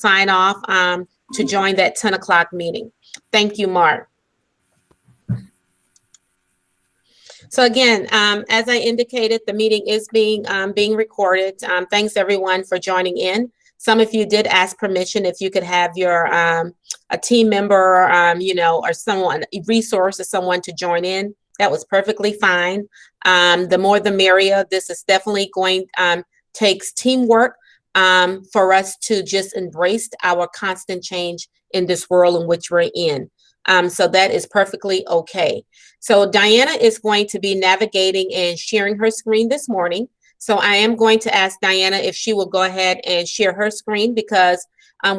sign off to join that 10 o'clock meeting. Thank you, Mark. So again, as I indicated, the meeting is being recorded. Thanks everyone for joining in. Some of you did ask permission if you could have your a team member, or someone, a resource or someone to join in. That was perfectly fine. The more the merrier. This is definitely going takes teamwork for us to just embrace our constant change in this world in which we're in. So that is perfectly okay. So Diana is going to be navigating and sharing her screen this morning. So I am going to ask Diana if she will go ahead and share her screen, because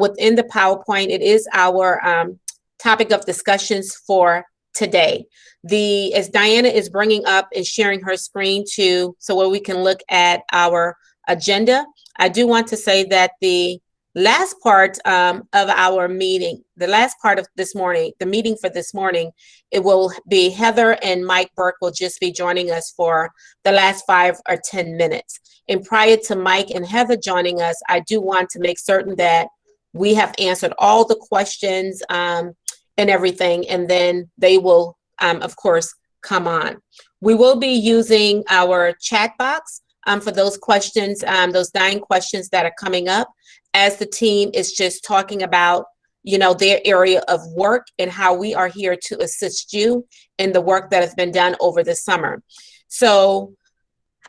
within the PowerPoint, it is our topic of discussions for today. As Diana is bringing up and sharing her screen so where we can look at our agenda, I do want to say that the last part of our meeting, the last part of this morning, the meeting for this morning, it will be Heather and Mike Burke will just be joining us for the last 5 or 10 minutes. And prior to Mike and Heather joining us, I do want to make certain that we have answered all the questions and everything, and then they will, of course, come on. We will be using our chat box for those questions, those 9 questions that are coming up, as the team is just talking about, their area of work and how we are here to assist you in the work that has been done over the summer. So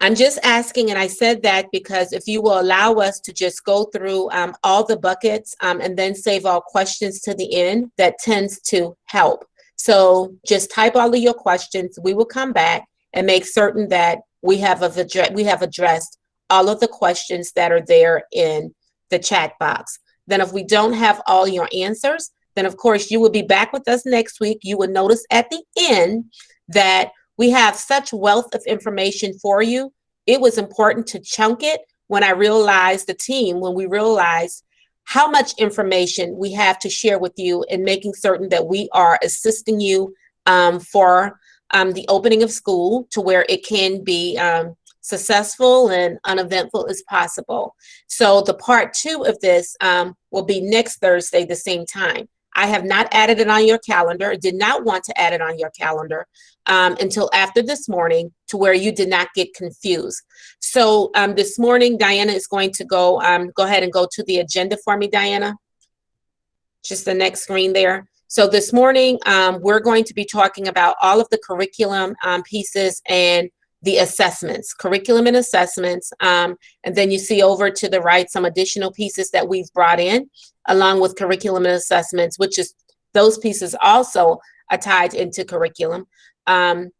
I'm just asking, and I said that because if you will allow us to just go through all the buckets and then save all questions to the end, that tends to help. So just type all of your questions. We will come back and make certain that we have addressed all of the questions that are there in the chat box. Then if we don't have all your answers, then of course you will be back with us next week. You will notice at the end that we have such wealth of information for you. It was important to chunk it when we realized how much information we have to share with you, and making certain that we are assisting you for the opening of school to where it can be successful and uneventful as possible. So the part 2 of this will be next Thursday, the same time. I have not added it on your calendar, did not want to add it on your calendar until after this morning, to where you did not get confused. So this morning, Diana is going to go ahead and go to the agenda for me, Diana. Just the next screen there. So this morning, we're going to be talking about all of the curriculum pieces and the assessments, curriculum and assessments. And then you see over to the right some additional pieces that we've brought in along with curriculum and assessments, which is those pieces also are tied into curriculum. Our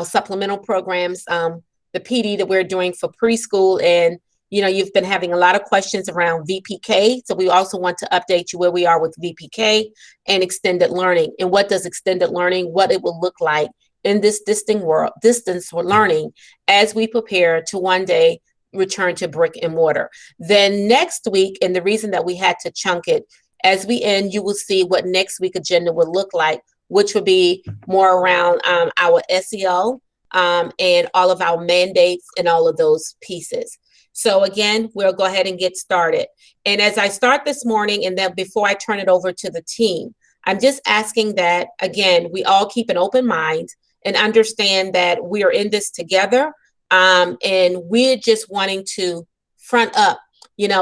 supplemental programs, the PD that we're doing for preschool, and you've been having a lot of questions around VPK. So we also want to update you where we are with VPK and extended learning, and what does extended learning, what it will look like in this distance learning as we prepare to one day return to brick and mortar. Then next week, and the reason that we had to chunk it, as we end, you will see what next week agenda will look like, which would be more around our SEO and all of our mandates and all of those pieces. So again, we'll go ahead and get started. And as I start this morning, and then before I turn it over to the team, I'm just asking that, again, we all keep an open mind and understand that we are in this together. And we're just wanting to front up,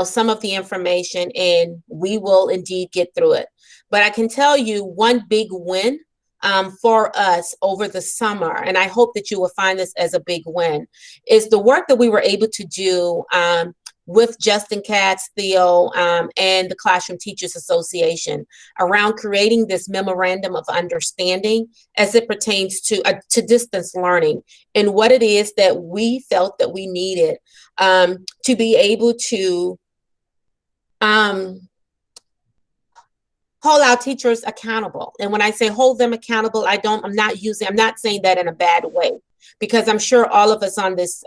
some of the information, and we will indeed get through it. But I can tell you one big win for us over the summer, and I hope that you will find this as a big win, is the work that we were able to do with Justin Katz, Theo, and the Classroom Teachers Association around creating this memorandum of understanding as it pertains to distance learning, and what it is that we felt that we needed to be able to hold our teachers accountable. And when I say hold them accountable, I'm not saying that in a bad way, because I'm sure all of us on this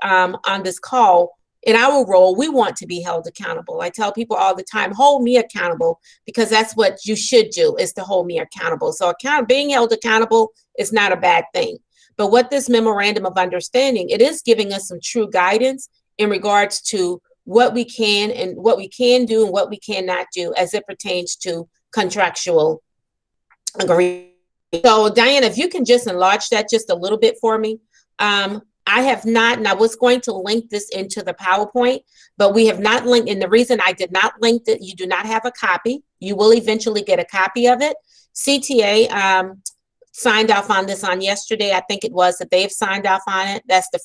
call, in our role, we want to be held accountable. I tell people all the time, hold me accountable, because that's what you should do, is to hold me accountable. So being held accountable is not a bad thing. But what this memorandum of understanding, it is giving us some true guidance in regards to what we can and what we can do and what we cannot do as it pertains to contractual agreement. So Diana, if you can just enlarge that just a little bit for me. I have not, and I was going to link this into the PowerPoint, but we have not linked, and the reason I did not link it, you do not have a copy. You will eventually get a copy of it. CTA signed off on this on yesterday. I think it was that they've signed off on it. That's the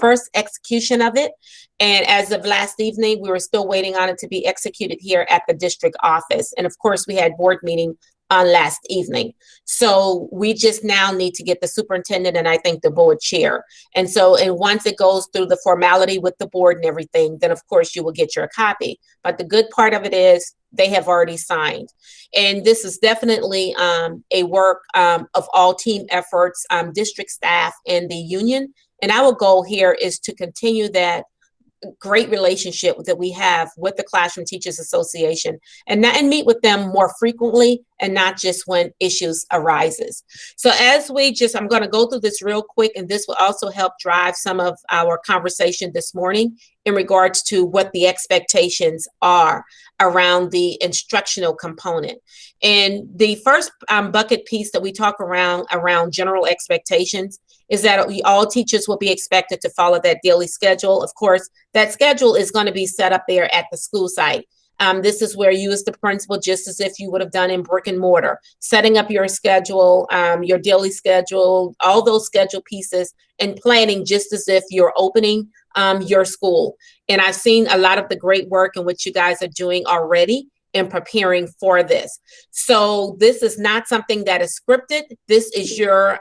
first execution of it. And as of last evening, we were still waiting on it to be executed here at the district office. And of course, we had board meeting on last evening. So we just now need to get the superintendent and I think the board chair. And so, and once it goes through the formality with the board and everything, then of course you will get your copy. But the good part of it is they have already signed. And this is definitely a work of all team efforts, district staff and the union. And our goal here is to continue that great relationship that we have with the Classroom Teachers Association and meet with them more frequently and not just when issues arises. So as I'm going to go through this real quick, and this will also help drive some of our conversation this morning in regards to what the expectations are around the instructional component. And the first bucket piece that we talk around general expectations is that all teachers will be expected to follow that daily schedule. Of course, that schedule is going to be set up there at the school site. This is where you as the principal, just as if you would have done in brick and mortar, setting up your schedule, your daily schedule, all those schedule pieces and planning just as if you're opening your school. And I've seen a lot of the great work in which you guys are doing already in preparing for this. So this is not something that is scripted. This is your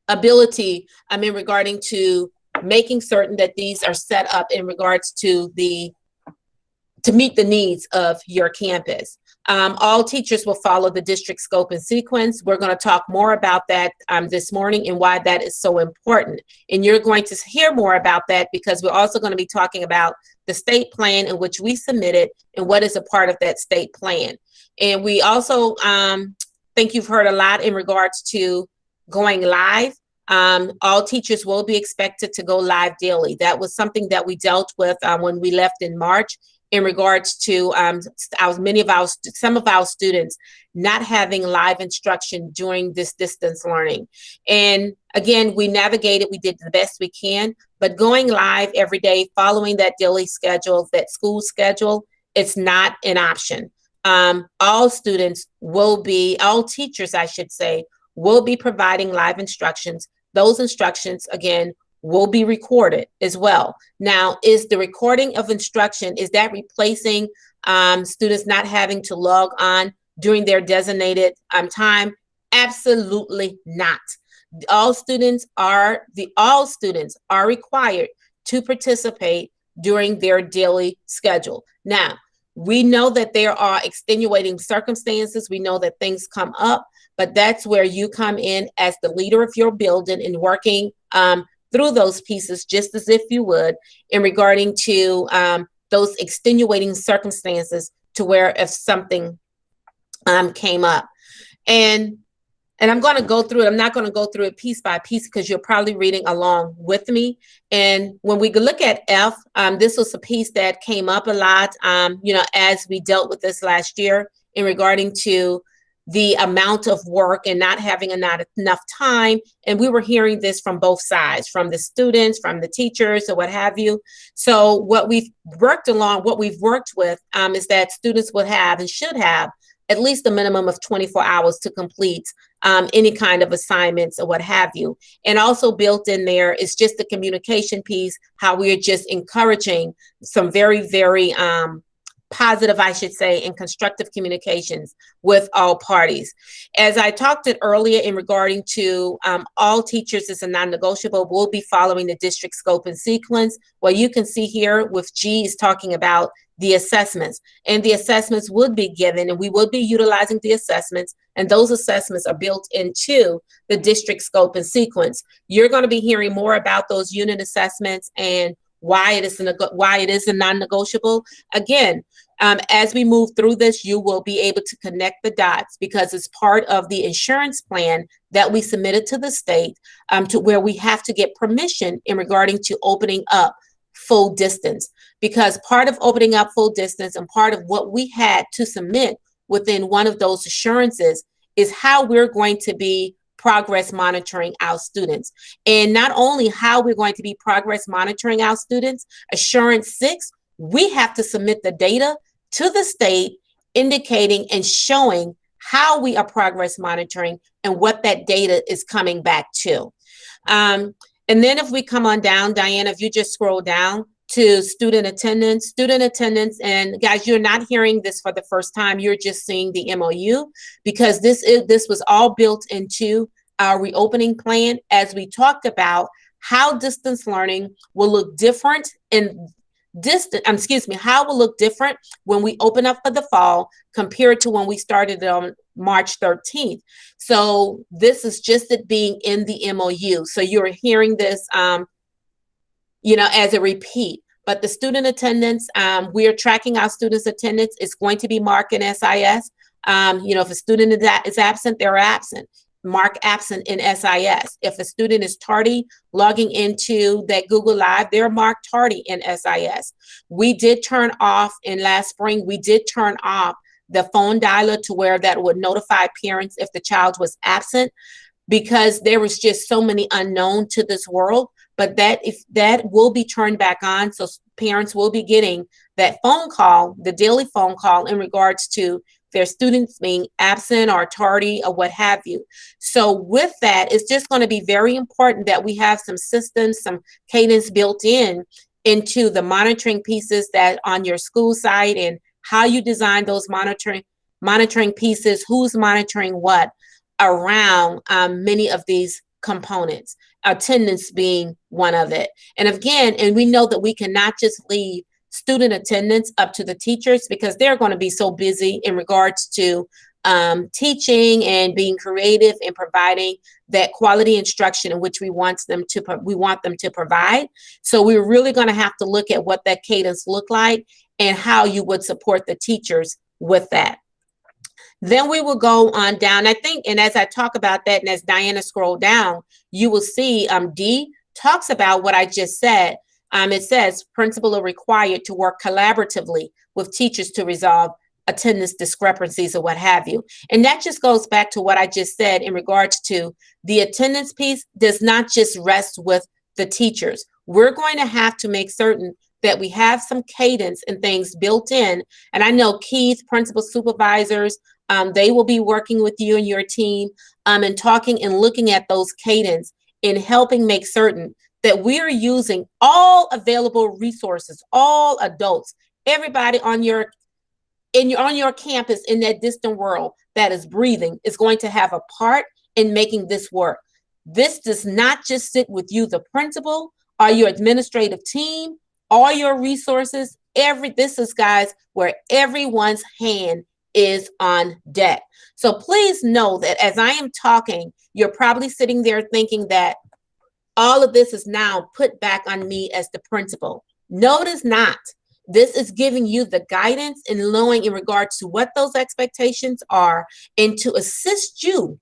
ability, regarding to making certain that these are set up in regards to meet the needs of your campus. All teachers will follow the district scope and sequence. We're going to talk more about that this morning and why that is so important. And you're going to hear more about that because we're also going to be talking about the state plan in which we submitted and what is a part of that state plan. And we also think you've heard a lot in regards to going live. All teachers will be expected to go live daily. That was something that we dealt with when we left in March in regards to some of our students not having live instruction during this distance learning. And again, we navigated, we did the best we can, but going live every day, following that daily schedule, that school schedule, it's not an option. All teachers, I should say, will be providing live instructions. Those instructions, again, will be recorded as well. Now, is the recording of instruction, is that replacing students not having to log on during their designated time? Absolutely not. All students are required to participate during their daily schedule. Now, we know that there are extenuating circumstances. We know that things come up, but that's where you come in as the leader of your building and working through those pieces, just as if you would, in regarding to those extenuating circumstances to where if something came up. And I'm going to go through it. I'm not going to go through it piece by piece because you're probably reading along with me. And when we look at F, this was a piece that came up a lot, as we dealt with this last year in regarding to the amount of work and not having enough time. And we were hearing this from both sides, from the students, from the teachers, or what have you. So what we've worked with is that students would have and should have at least a minimum of 24 hours to complete any kind of assignments or what have you. And also built in there is just the communication piece, how we're just encouraging some very, very positive, I should say, and constructive communications with all parties. As I talked it earlier in regarding to all teachers is a non-negotiable, we'll be following the district scope and sequence. What you can see here with G is talking about the assessments, and the assessments would be given and we would be utilizing the assessments, and those assessments are built into the district scope and sequence. You're going to be hearing more about those unit assessments and why it is a non-negotiable. Again, as we move through this, you will be able to connect the dots because it's part of the insurance plan that we submitted to the state to where we have to get permission in regarding to opening up full distance, because part of opening up full distance and part of what we had to submit within one of those assurances is how we're going to be progress monitoring our students. And not only how we're going to be progress monitoring our students, Assurance 6, we have to submit the data to the state indicating and showing how we are progress monitoring and what that data is coming back to. And then if we come on down, Diana, if you just scroll down to student attendance, and guys, you're not hearing this for the first time, you're just seeing the MOU, because this was all built into our reopening plan as we talked about how distance learning will look different how it will look different when we open up for the fall compared to when we started on March 13th. So this is just it being in the MOU. So you're hearing this, as a repeat. But the student attendance, we are tracking our students' attendance. It's going to be marked in SIS. If a student is absent, they're absent. Mark absent in SIS. If a student is tardy logging into that Google Live, they're marked tardy in SIS. We did turn off in last spring, we did turn off the phone dialer to where that would notify parents if the child was absent, because there was just so many unknown to this world. But that will be turned back on, so parents will be getting that phone call, the daily phone call in regards to their students being absent or tardy or what have you. So with that, it's just going to be very important that we have some systems, some cadence built into the monitoring pieces that on your school site, and how you design those monitoring pieces, who's monitoring what around many of these components, attendance being one of it. And again, and we know that we cannot just leave student attendance up to the teachers, because they're going to be so busy in regards to teaching and being creative and providing that quality instruction in which we want them to provide. So we're really going to have to look at what that cadence look like and how you would support the teachers with that. Then we will go on down, I think, and as I talk about that, and as Diana scroll down, you will see D talks about what I just said. It says principals are required to work collaboratively with teachers to resolve attendance discrepancies or what have you. And that just goes back to what I just said in regards to the attendance piece does not just rest with the teachers. We're going to have to make certain that we have some cadence and things built in. And I know Keith, principal supervisors, they will be working with you and your team and talking and looking at those cadence in helping make certain that we are using all available resources, all adults, everybody on your campus in that distant world that is breathing is going to have a part in making this work. This does not just sit with you, the principal, or your administrative team, all your resources. This is, guys, where everyone's hand is on deck. So please know that as I am talking, you're probably sitting there thinking that all of this is now put back on me as the principal. No, it is not. This is giving you the guidance and knowing in regards to what those expectations are, and to assist you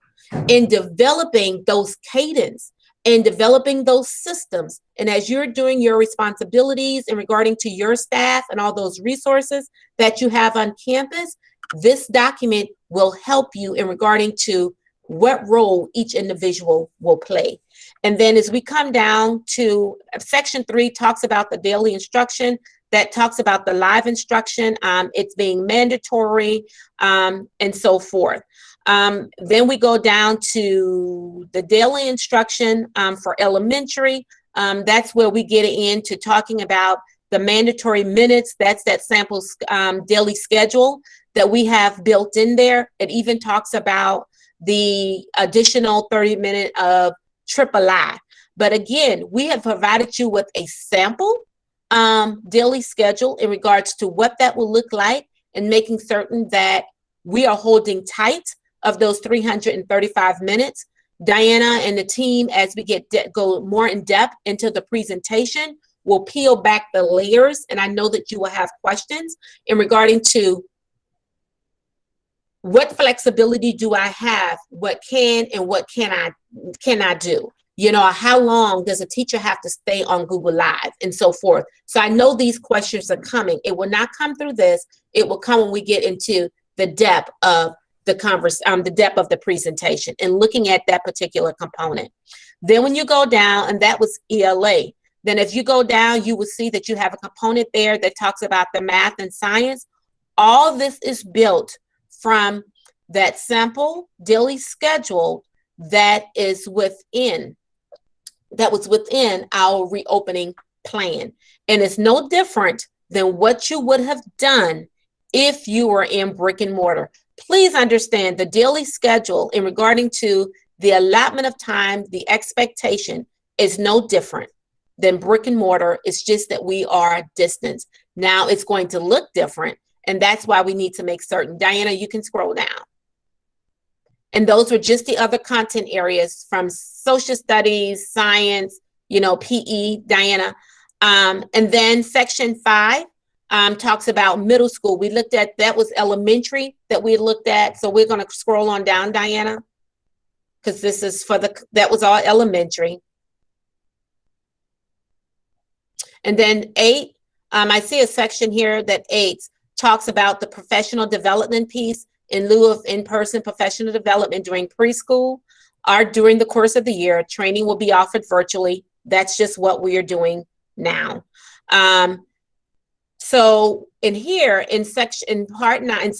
in developing those cadence and developing those systems. And as you're doing your responsibilities in regarding to your staff and all those resources that you have on campus, this document will help you in regarding to what role each individual will play. And then as we come down to section 3, talks about the daily instruction, that talks about the live instruction, it's being mandatory, and so forth. Then we go down to the daily instruction for elementary. That's where we get into talking about the mandatory minutes. That's that sample daily schedule that we have built in there. It even talks about the additional 30-minute of III. But again, we have provided you with a sample daily schedule in regards to what that will look like, and making certain that we are holding tight of those 335 minutes. Diana and the team, as we go more in depth into the presentation, will peel back the layers. And I know that you will have questions in regarding to what flexibility do I have? What can and what can I do? how long does a teacher have to stay on Google Live and so forth. So I know these questions are coming. It will not come through this. It will come when we get into the depth of the depth of the presentation and looking at that particular component. Then when you go down, and that was ELA, then if you go down, you will see that you have a component there that talks about the math and science. All this is built from that sample daily schedule that was within our reopening plan. And it's no different than what you would have done if you were in brick and mortar. Please understand the daily schedule in regarding to the allotment of time, the expectation is no different than brick and mortar. It's just that we are distance. Now it's going to look different. And that's why we need to make certain. Diana, you can scroll down. And those were just the other content areas from social studies, science, PE, Diana. And then section 5 talks about middle school. We looked at, that was elementary that we looked at. So we're going to scroll on down, Diana, because this is that was all elementary. And then 8, I see a section here that 8 talks about the professional development piece in lieu of in-person professional development during preschool or during the course of the year. Training will be offered virtually. That's just what we are doing now. So in here, in part 9,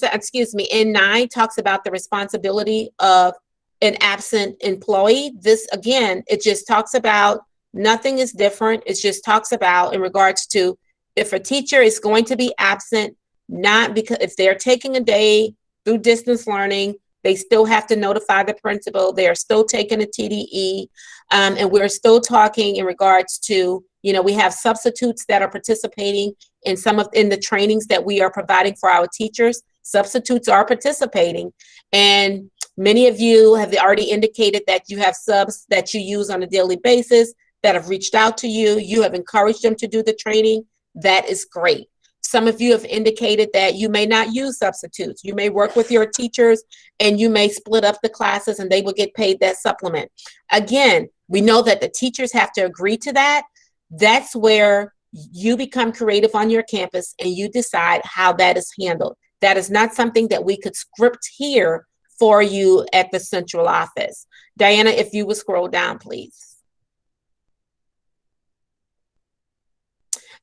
in 9 talks about the responsibility of an absent employee. This, again, it just talks about nothing is different. It just talks about in regards to if a teacher is going to be absent, not because if they're taking a day through distance learning, they still have to notify the principal. They are still taking a TDE. And we're still talking in regards to, we have substitutes that are participating in in the trainings that we are providing for our teachers. Substitutes are participating. And many of you have already indicated that you have subs that you use on a daily basis that have reached out to you. You have encouraged them to do the training. That is great. Some of you have indicated that you may not use substitutes. You may work with your teachers and you may split up the classes and they will get paid that supplement. Again, we know that the teachers have to agree to that. That's where you become creative on your campus and you decide how that is handled. That is not something that we could script here for you at the central office. Diana, if you would scroll down, please.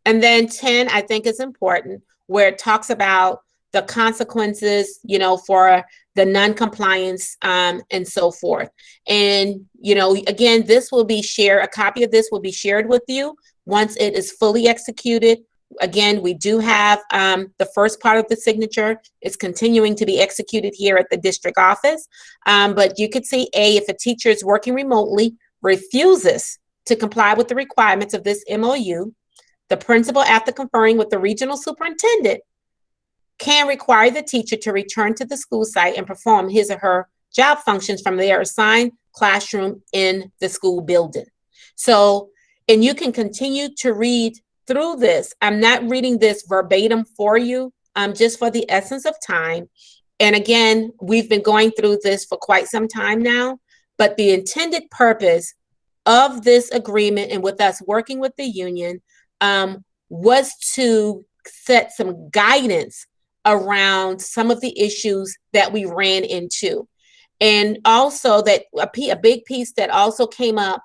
And then 10, I think is important, where it talks about the consequences, for the non-compliance and so forth. And, again, this will be shared, a copy of this will be shared with you once it is fully executed. Again, we do have the first part of the signature is continuing to be executed here at the district office. But you could see if a teacher is working remotely, refuses to comply with the requirements of this MOU, the principal, after conferring with the regional superintendent, can require the teacher to return to the school site and perform his or her job functions from their assigned classroom in the school building. So, and you can continue to read through this. I'm not reading this verbatim for you, just for the essence of time. And again, we've been going through this for quite some time now, but the intended purpose of this agreement and with us working with the union was to set some guidance around some of the issues that we ran into. And also that a big piece that also came up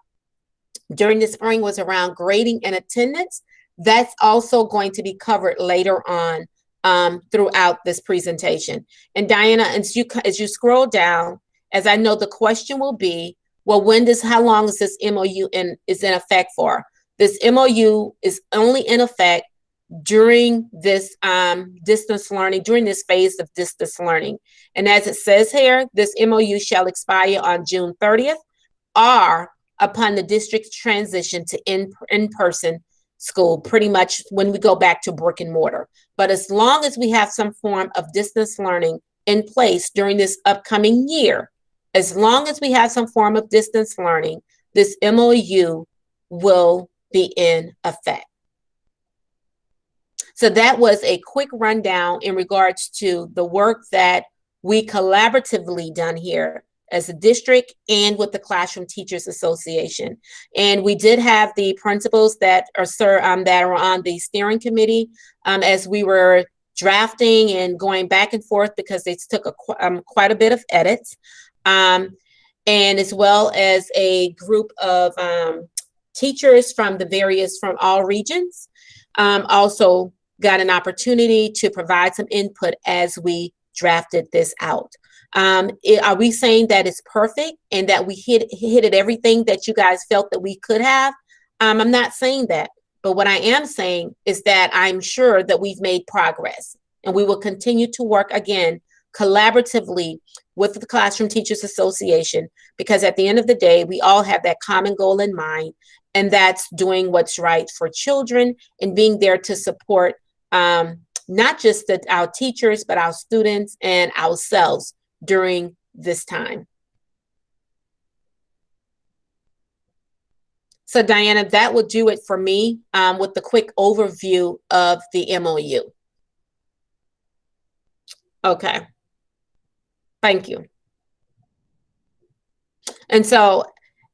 during the spring was around grading and attendance. That's also going to be covered later on throughout this presentation. And Diana, as you scroll down, as I know the question will be, well, how long is this MOU is in effect for? This MOU is only in effect during this distance learning, during this phase of distance learning. And as it says here, this MOU shall expire on June 30th or upon the district's transition to in-person school, pretty much when we go back to brick and mortar. But as long as we have some form of distance learning in place during this upcoming year, as long as we have some form of distance learning, this MOU will be in effect. So that was a quick rundown in regards to the work that we collaboratively done here as a district and with the Classroom Teachers Association. And we did have the principals that are on the steering committee as we were drafting and going back and forth, because they took quite a bit of edits, and as well as a group of teachers from all regions also got an opportunity to provide some input as we drafted this out. Are we saying that it's perfect and that we hit at everything that you guys felt that we could have? I'm not saying that, but what I am saying is that I'm sure that we've made progress, and we will continue to work again collaboratively with the Classroom Teachers Association, because at the end of the day, we all have that common goal in mind, and that's doing what's right for children and being there to support not just our teachers, but our students and ourselves during this time. So Diana, that will do it for me with the quick overview of the MOU. Okay, thank you. And so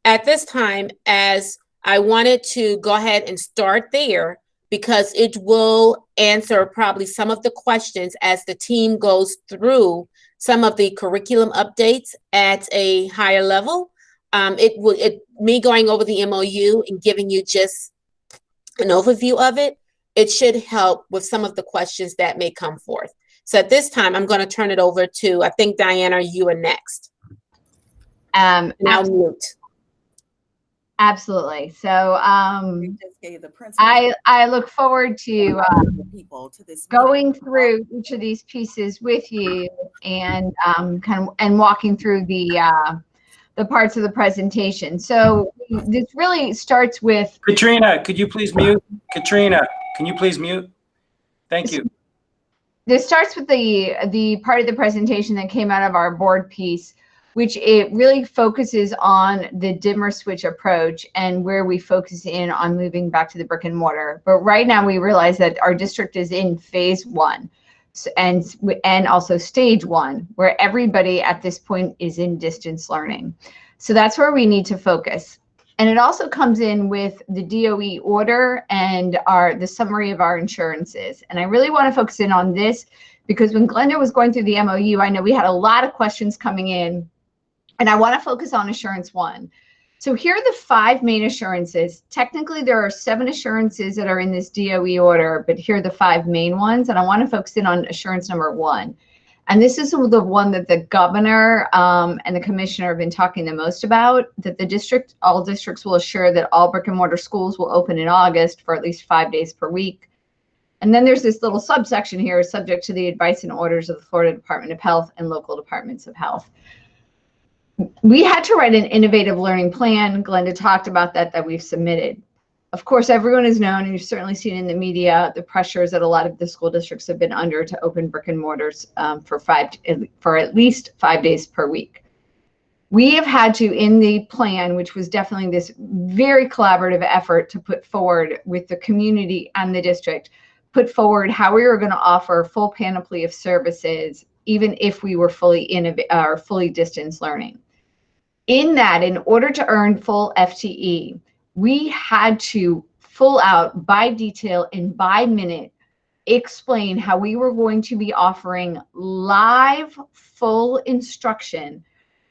at this time, as I wanted to go ahead and start there, because it will answer probably some of the questions as the team goes through some of the curriculum updates at a higher level. Me going over the MOU and giving you just an overview of it, it should help with some of the questions that may come forth. So at this time, I'm going to turn it over to, I think, Diana, you are next. Now mute. Absolutely. So I look forward to going through each of these pieces with you and walking through the parts of the presentation. So this really starts with Katrina. Could you please mute? Katrina, can you please mute? Thank you. This starts with the part of the presentation that came out of our board piece, which it really focuses on the dimmer switch approach and where we focus in on moving back to the brick and mortar. But right now we realize that our district is in phase 1 and also stage 1, where everybody at this point is in distance learning. So that's where we need to focus. And it also comes in with the DOE order and the summary of our insurances. And I really want to focus in on this because when Glenda was going through the MOU, I know we had a lot of questions coming in, and I want to focus on assurance 1. So here are the 5 main assurances. Technically, there are 7 assurances that are in this DOE order, but here are the 5 main ones. And I want to focus in on assurance number 1. And this is the one that the governor and the commissioner have been talking the most about, that all districts will assure that all brick and mortar schools will open in August for at least 5 days per week. And then there's this little subsection here, subject to the advice and orders of the Florida Department of Health and local departments of health. We had to write an innovative learning plan. Glenda talked about that we've submitted. Of course, everyone has known, and you've certainly seen in the media, the pressures that a lot of the school districts have been under to open brick and mortars for at least 5 days per week. We have had to, in the plan, which was definitely this very collaborative effort to put forward with the community and the district, put forward how we were going to offer a full panoply of services, even if we were fully distance learning. In that, in order to earn full FTE, we had to full out, by detail and by minute, explain how we were going to be offering live full instruction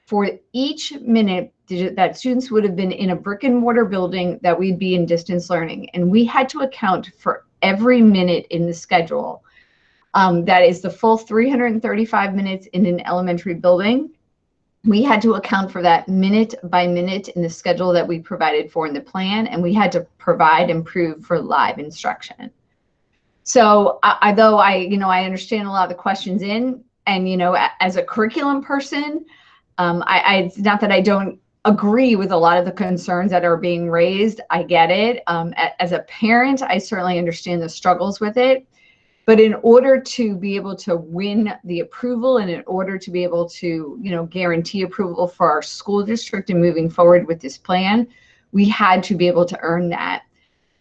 for each minute that students would have been in a brick and mortar building that we'd be in distance learning. And we had to account for every minute in the schedule. That is the full 335 minutes in an elementary building. We had to account for that minute by minute in the schedule that we provided for in the plan, and we had to provide and prove for live instruction. So although I understand a lot of the questions and as a curriculum person, it's not that I don't agree with a lot of the concerns that are being raised. I get it. As a parent, I certainly understand the struggles with it. But in order to be able to win the approval and in order to be able to, guarantee approval for our school district and moving forward with this plan, we had to be able to earn that.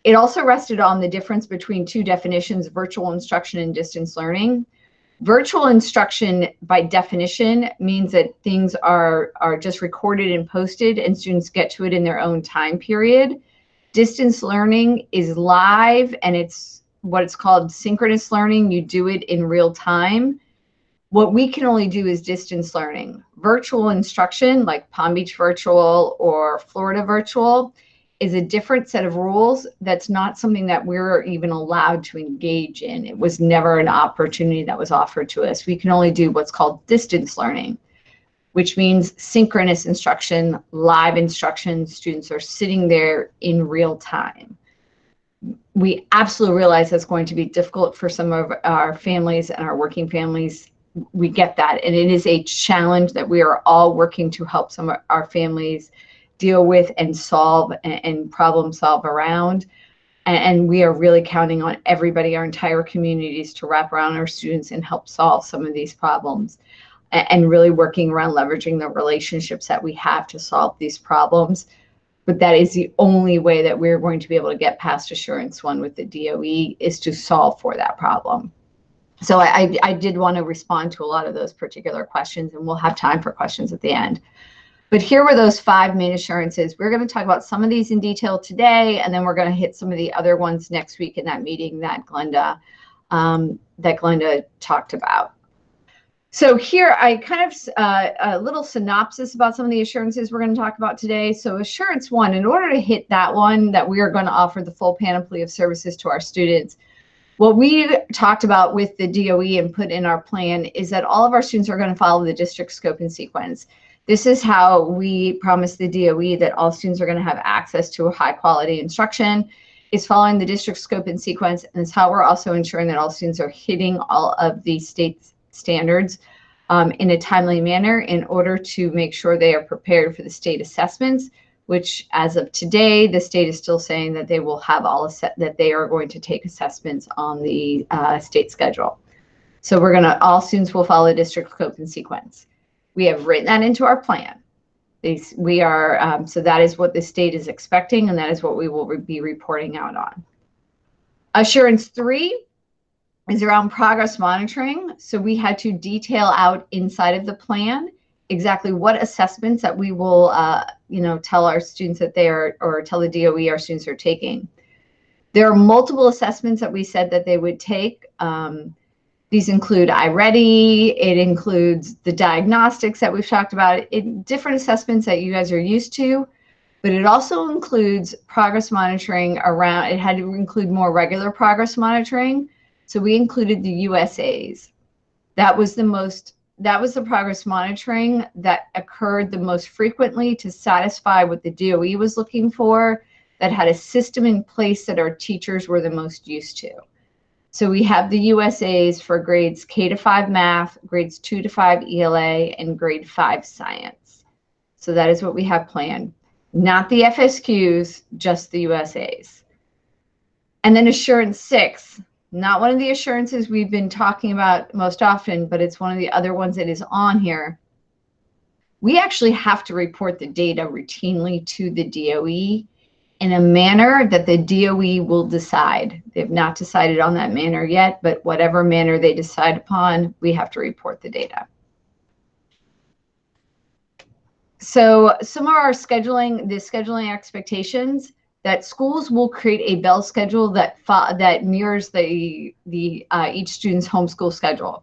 It also rested on the difference between 2 definitions, virtual instruction and distance learning. Virtual instruction, by definition, means that things are just recorded and posted, and students get to it in their own time period. Distance learning is live, and it's what it's called synchronous learning. You do it in real time. What we can only do is distance learning. Virtual instruction, like Palm Beach Virtual or Florida Virtual, is a different set of rules. That's not something that we're even allowed to engage in. It was never an opportunity that was offered to us. We can only do what's called distance learning, which means synchronous instruction, live instruction. Students are sitting there in real time. We absolutely realize that's going to be difficult for some of our families and our working families. We get that, and it is a challenge that we are all working to help some of our families deal with and solve and problem solve around. And we are really counting on everybody, our entire communities, to wrap around our students and help solve some of these problems, and really working around leveraging the relationships that we have to solve these problems. But that is the only way that we're going to be able to get past Assurance 1 with the DOE, is to solve for that problem. So I did want to respond to a lot of those particular questions, and we'll have time for questions at the end. But here were those 5 main assurances. We're going to talk about some of these in detail today, and then we're going to hit some of the other ones next week in that meeting that Glenda talked about. So here I kind of a little synopsis about some of the assurances we're going to talk about today. So Assurance 1, in order to hit that one, that we are going to offer the full panoply of services to our students, what we talked about with the DOE and put in our plan is that all of our students are going to follow the district scope and sequence. This is how we promise the DOE that all students are going to have access to a high quality instruction, is following the district scope and sequence, and it's how we're also ensuring that all students are hitting all of the state standards in a timely manner in order to make sure they are prepared for the state assessments, which as of today, the state is still saying that they will have that they are going to take assessments on the state schedule. So all students will follow district scope and sequence. We have written that into our plan. So that is what the state is expecting, and that is what we will be reporting out on. Assurance 3 is around progress monitoring. So we had to detail out inside of the plan exactly what assessments that we will, tell our students that they are, or tell the DOE our students are taking. There are multiple assessments that we said that they would take. These include iReady, it includes the diagnostics that we've talked about, different assessments that you guys are used to, but it also includes progress monitoring around, it had to include more regular progress monitoring. So we included the USAs. That was the progress monitoring that occurred the most frequently to satisfy what the DOE was looking for, that had a system in place that our teachers were the most used to. So we have the USAs for grades K to 5 math, grades 2 to 5 ELA, and grade 5 science. So that is what we have planned. Not the FSQs, just the USAs. And then Assurance 6, not one of the assurances we've been talking about most often, but it's one of the other ones that is on here. We actually have to report the data routinely to the DOE in a manner that the DOE will decide. They've not decided on that manner yet, but whatever manner they decide upon, we have to report the data. So some of our scheduling expectations, that schools will create a bell schedule that mirrors each student's homeschool schedule.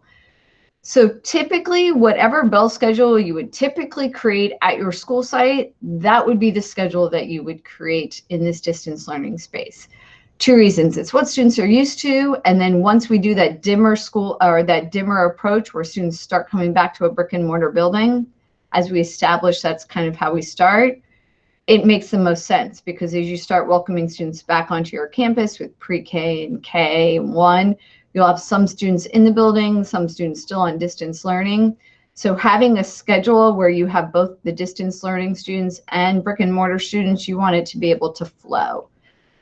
So typically, whatever bell schedule you would typically create at your school site, that would be the schedule that you would create in this distance learning space. 2 reasons. It's what students are used to, and then once we do that dimmer approach where students start coming back to a brick and mortar building, as we establish that's kind of how we start, it makes the most sense, because as you start welcoming students back onto your campus with pre-K and K1, you'll have some students in the building, some students still on distance learning. So having a schedule where you have both the distance learning students and brick and mortar students, you want it to be able to flow.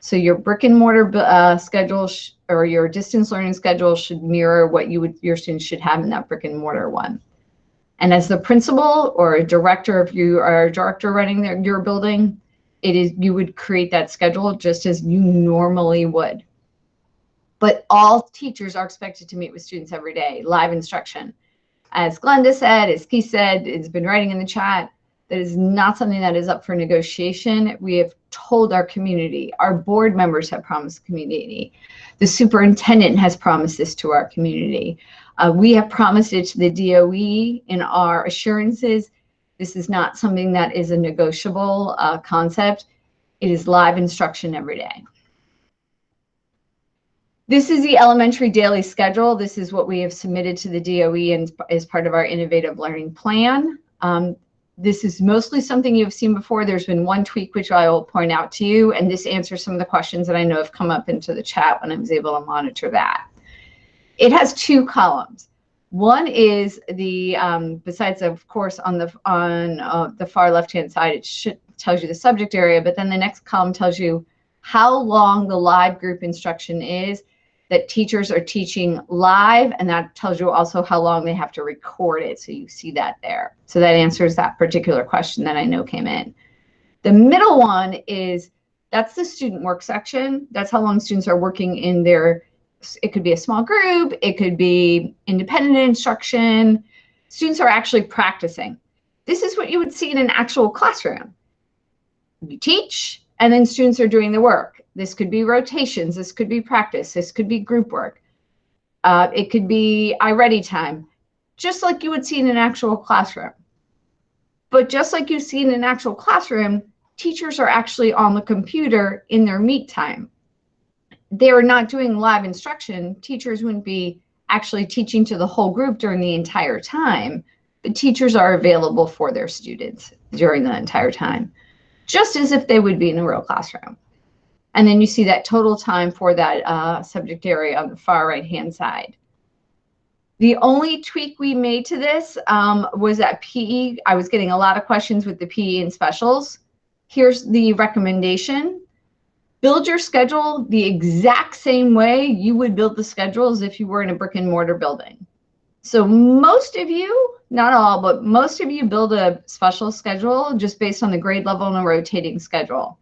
So your brick and mortar schedule or your distance learning schedule should mirror what your students should have in that brick and mortar one. And as the principal or a director, if you are a director running your building, you would create that schedule just as you normally would. but all teachers are expected to meet with students every day, live instruction. As Glenda said, as Keith said, it's been writing in the chat, that is not something that is up for negotiation. We have told our community, our board members have promised the community. The superintendent has promised this to our community. We have promised it to the DOE in our assurances. This is not something that is a negotiable concept. It is live instruction every day. This is the elementary daily schedule. This is what we have submitted to the DOE and as part of our innovative learning plan. This is mostly something you've seen before. There's been one tweak, which I will point out to you, and this answers some of the questions that I know have come up into the chat when I was able to monitor that. It has two columns. One is the, besides of course on the far left-hand side, it tells you the subject area, but then the next column tells you how long the live group instruction is that teachers are teaching live, and that tells you also how long they have to record it, so you see that there. So that answers that particular question that I know came in. The middle one is, that's the student work section. That's how long students are working in their, it could be a small group, it could be independent instruction. Students are actually practicing. This is what you would see in an actual classroom. You teach, and then students are doing the work. This could be rotations, this could be practice, this could be group work. It could be iReady time, just like you would see in an actual classroom. But just like you see in an actual classroom, teachers are actually on the computer in their meet time. They're not doing live instruction. Teachers wouldn't be actually teaching to the whole group during the entire time. The teachers are available for their students during the entire time, just as if they would be in a real classroom. And then you see that total time for that subject area on the far right-hand side. The only tweak we made to this was that PE. I was getting a lot of questions with the PE and specials. Here's the recommendation. Build your schedule the exact same way you would build the schedule as if you were in a brick and mortar building. So most of you, not all, but most of you build a special schedule just based on the grade level and a rotating schedule.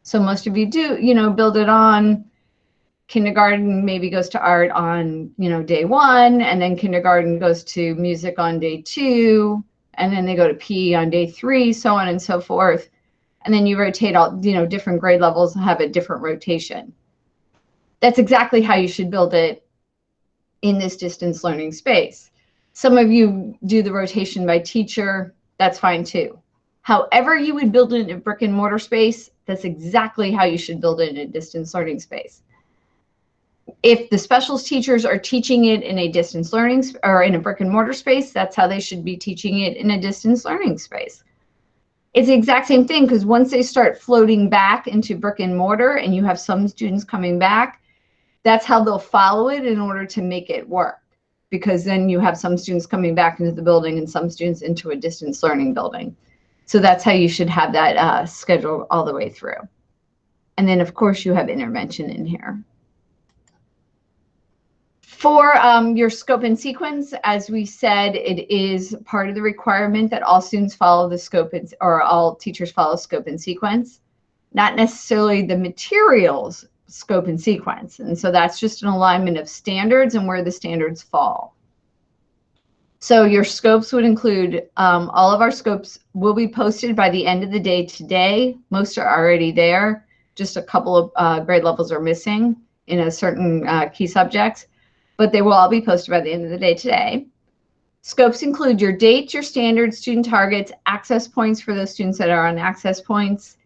So most of you do, build it on kindergarten, maybe goes to art on, day 1, and then kindergarten goes to music on day 2, and then they go to PE on day 3, so on and so forth. And then you rotate all, different grade levels and have a different rotation. That's exactly how you should build it in this distance learning space. Some of you do the rotation by teacher, that's fine too. However you would build it in a brick and mortar space, that's exactly how you should build it in a distance learning space. If the specials teachers are teaching it in a distance learning or in a brick and mortar space, that's how they should be teaching it in a distance learning space. It's the exact same thing, because once they start floating back into brick and mortar and you have some students coming back, that's how they'll follow it in order to make it work. Because then you have some students coming back into the building and some students into a distance learning building. So that's how you should have that schedule all the way through. And then of course you have intervention in here. For your scope and sequence, as we said, it is part of the requirement that all students follow the scope or all teachers follow scope and sequence, not necessarily the materials scope and sequence. And so that's just an alignment of standards and where the standards fall. So your scopes would include, all of our scopes will be posted by the end of the day today. Most are already there. Just a couple of grade levels are missing in a certain key subjects, but they will all be posted by the end of the day today. Scopes include your dates, your standards, student targets, access points for those students that are on access points.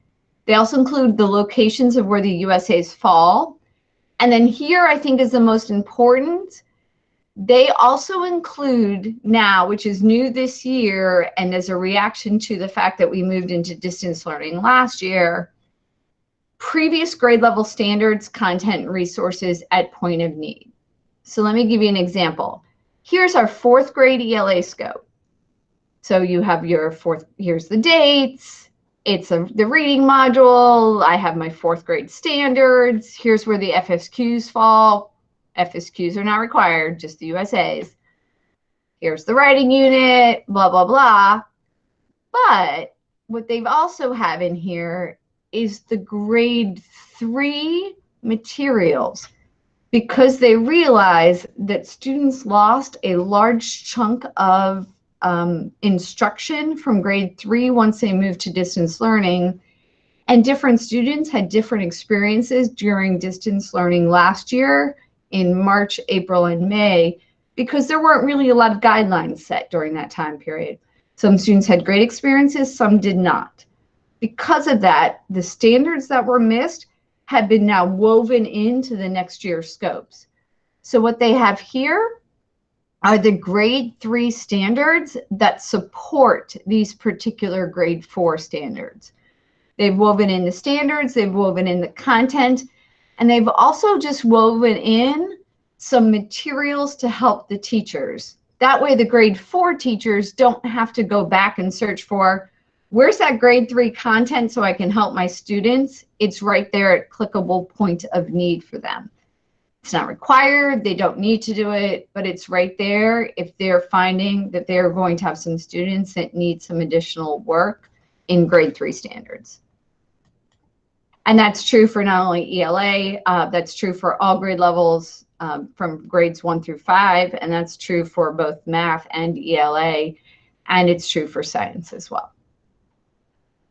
They also include the locations of where the USAs fall. And then here I think is the most important. They also include now, which is new this year, and as a reaction to the fact that we moved into distance learning last year, previous grade level standards, content, and resources at point of need. So let me give you an example. Here's our 4th grade ELA scope. So you have your here's the dates. It's the reading module. I have my 4th grade standards. Here's where the FSQs fall. FSQs are not required, just the USAs. Here's the writing unit, blah, blah, blah. But what they've also have in here is the grade 3 materials. because they realized that students lost a large chunk of instruction from grade 3 once they moved to distance learning. And different students had different experiences during distance learning last year in March, April, and May, because there weren't really a lot of guidelines set during that time period. Some students had great experiences, some did not. Because of that, the standards that were missed have been now woven into the next year's scopes. So what they have here are the grade 3 standards that support these particular grade 4 standards. They've woven in the standards, they've woven in the content, and they've also just woven in some materials to help the teachers. That way the grade 4 teachers don't have to go back and search for, where's that grade 3 content so I can help my students? It's right there at clickable point of need for them. It's not required, they don't need to do it, but it's right there if they're finding that they're going to have some students that need some additional work in grade 3 standards. And that's true for not only ELA, that's true for all grade levels from grades 1 through 5, and that's true for both math and ELA, and it's true for science as well.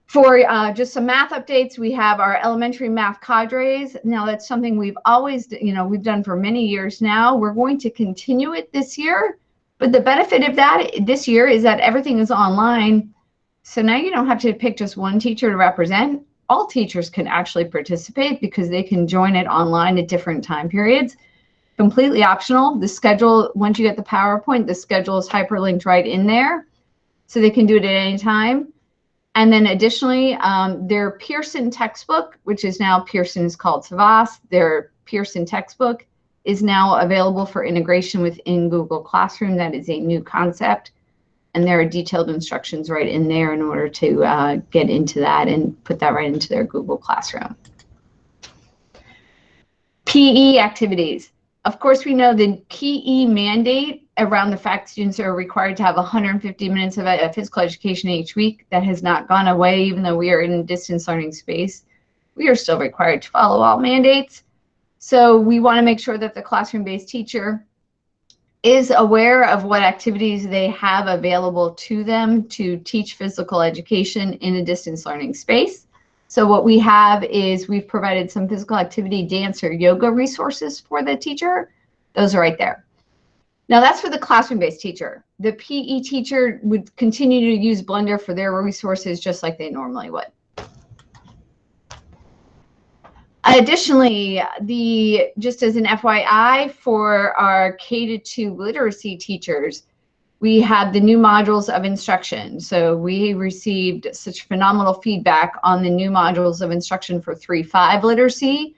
For just some math updates, we have our elementary math cadres. Now that's something we've always, we've done for many years now. We're going to continue it this year, but the benefit of that this year is that everything is online. So now you don't have to pick just one teacher to represent. All teachers can actually participate because they can join it online at different time periods. Completely optional. The schedule, once you get the PowerPoint, the schedule is hyperlinked right in there. So they can do it at any time. And then additionally, their Pearson textbook, which is now Pearson is called Savas, their Pearson textbook is now available for integration within Google Classroom. That is a new concept. And there are detailed instructions right in there in order to get into that and put that right into their Google Classroom. PE activities. Of course, we know the PE mandate around the fact students are required to have 150 minutes of physical education each week. That has not gone away, even though we are in a distance learning space. We are still required to follow all mandates. So we want to make sure that the classroom-based teacher is aware of what activities they have available to them to teach physical education in a distance learning space. So what we have is we've provided some physical activity, dance, or yoga resources for the teacher. Those are right there. Now that's for the classroom-based teacher. The PE teacher would continue to use Blender for their resources just like they normally would. Additionally, just as an FYI for our K-2 literacy teachers, we have the new modules of instruction. So we received such phenomenal feedback on the new modules of instruction for 3-5 literacy.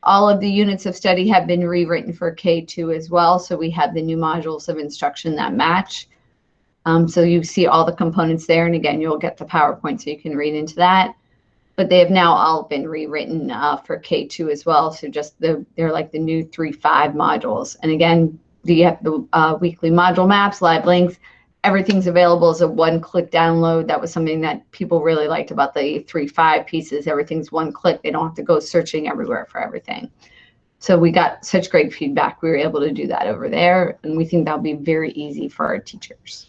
All of the units of study have been rewritten for K-2 as well. So we have the new modules of instruction that match. So you see all the components there. And again, you'll get the PowerPoint so you can read into that. But they have now all been rewritten for K-2 as well. So just they're like the new 3-5 modules. And again, you have the weekly module maps, live links, everything's available as a one-click download. That was something that people really liked about the 3-5 pieces. Everything's one click. They don't have to go searching everywhere for everything. So we got such great feedback. We were able to do that over there. And we think that'll be very easy for our teachers.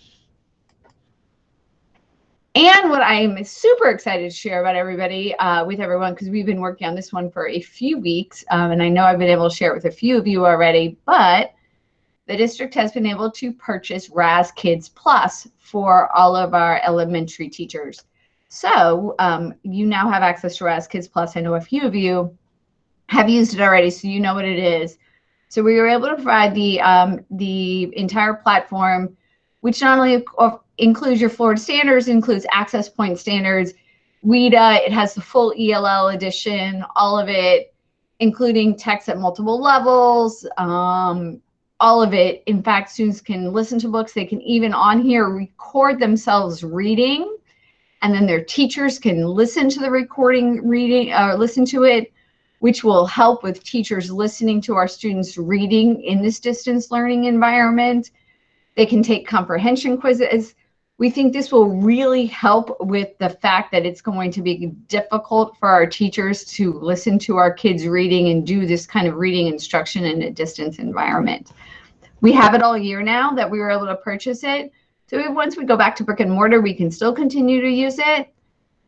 And what I am super excited to share about everybody, with everyone, because we've been working on this one for a few weeks, and I know I've been able to share it with a few of you already, but the district has been able to purchase Raz Kids Plus for all of our elementary teachers. So you now have access to Raz Kids Plus. I know a few of you have used it already, so you know what it is. So we were able to provide the entire platform, which not only includes your Florida standards, includes access point standards, WIDA, it has the full ELL edition, all of it, including text at multiple levels, all of it. In fact, students can listen to books. They can even on here record themselves reading, and then their teachers can listen to the recording reading, listen to it, which will help with teachers listening to our students reading in this distance learning environment. They can take comprehension quizzes. We think this will really help with the fact that it's going to be difficult for our teachers to listen to our kids reading and do this kind of reading instruction in a distance environment. We have it all year now that we were able to purchase it. So once we go back to brick and mortar, we can still continue to use it.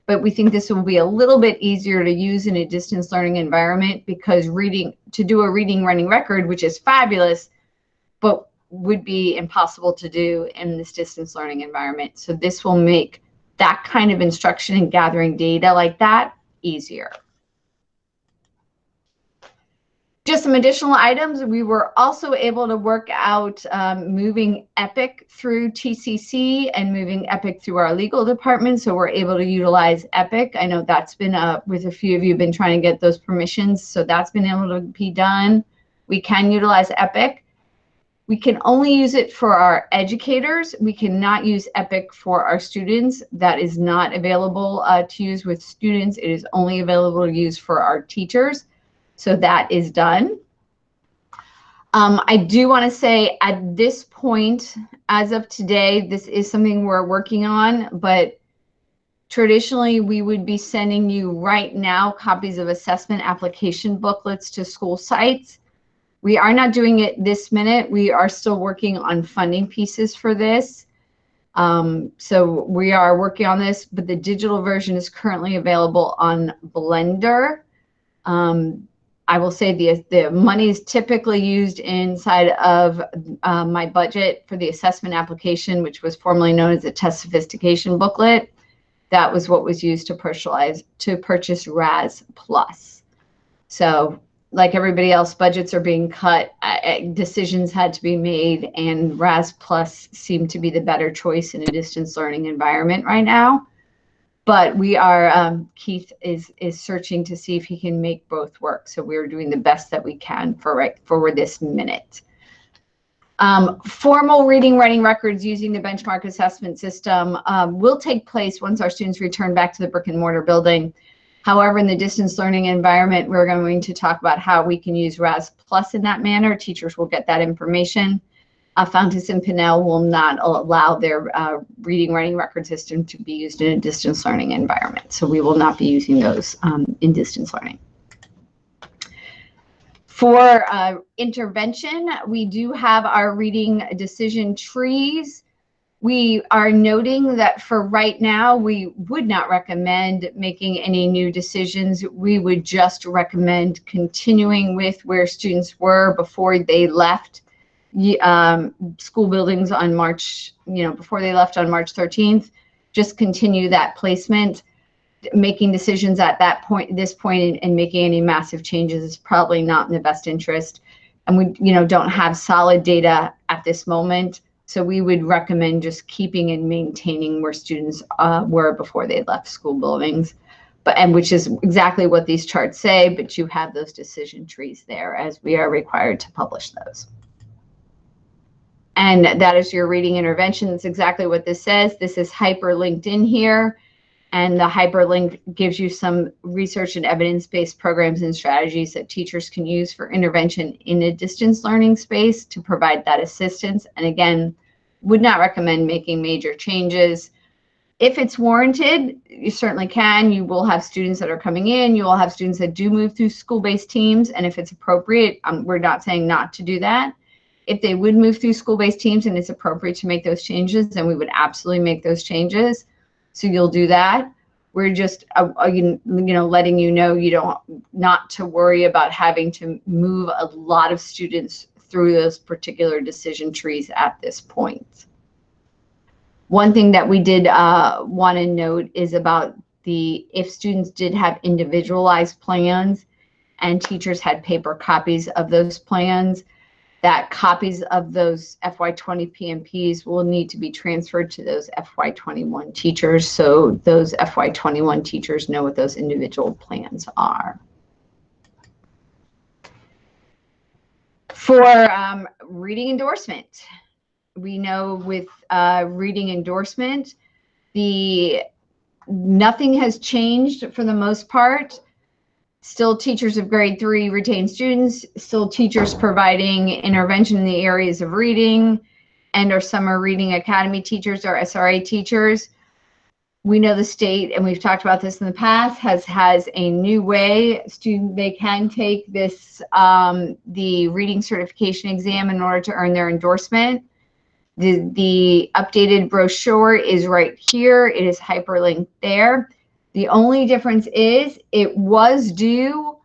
But we think this will be a little bit easier to use in a distance learning environment, because to do a reading running record, which is fabulous, but would be impossible to do in this distance learning environment. So this will make that kind of instruction and gathering data like that easier. Just some additional items. We were also able to work out moving EPIC through TCC and moving EPIC through our legal department. So we're able to utilize EPIC. I know that's been, with a few of you, been trying to get those permissions. So that's been able to be done. We can utilize EPIC. We can only use it for our educators. We cannot use EPIC for our students. That is not available to use with students. It is only available to use for our teachers. So that is done. I do want to say at this point, as of today, this is something we're working on, but traditionally we would be sending you right now copies of assessment application booklets to school sites. We are not doing it this minute. We are still working on funding pieces for this. So we are working on this, but the digital version is currently available on Blender. I will say the money is typically used inside of my budget for the assessment application, which was formerly known as the test sophistication booklet. That was what was used to purchase RAS Plus. So like everybody else, budgets are being cut, decisions had to be made, and RAS Plus seemed to be the better choice in a distance learning environment right now. But we are, Keith is searching to see if he can make both work. So we're doing the best that we can for this minute. Formal reading writing records using the benchmark assessment system will take place once our students return back to the brick and mortar building. However, in the distance learning environment, we're going to talk about how we can use RAS Plus in that manner. Teachers will get that information. Fountas and Pinnell will not allow their reading writing record system to be used in a distance learning environment. So we will not be using those in distance learning. For intervention, we do have our reading decision trees. We are noting that for right now, we would not recommend making any new decisions. We would just recommend continuing with where students were before they left school buildings on March, before they left on March 13th. Just continue that placement. Making decisions at this point and making any massive changes is probably not in the best interest. And we, don't have solid data at this moment. So we would recommend just keeping and maintaining where students were before they left school buildings, and which is exactly what these charts say, but you have those decision trees there as we are required to publish those. And that is your reading intervention. That's exactly what this says. This is hyperlinked in here, and the hyperlink gives you some research and evidence-based programs and strategies that teachers can use for intervention in a distance learning space to provide that assistance. And again, would not recommend making major changes. If it's warranted, you certainly can. You will have students that are coming in. You will have students that do move through school-based teams. And if it's appropriate, we're not saying not to do that. If they would move through school-based teams and it's appropriate to make those changes, then we would absolutely make those changes. So you'll do that. We're just, letting you know not to worry about having to move a lot of students through those particular decision trees at this point. One thing that we did want to note is about if students did have individualized plans and teachers had paper copies of those plans, that copies of those FY20 PMPs will need to be transferred to those FY21 teachers, so those FY21 teachers know what those individual plans are. For reading endorsement, we know with reading endorsement, nothing has changed for the most part. Still teachers of grade 3 retain students, still teachers providing intervention in the areas of reading. and our Summer Reading Academy teachers, our SRA teachers. We know the state, and we've talked about this in the past, has a new way they can take this, the reading certification exam in order to earn their endorsement. The updated brochure is right here. It is hyperlinked there. The only difference is it was due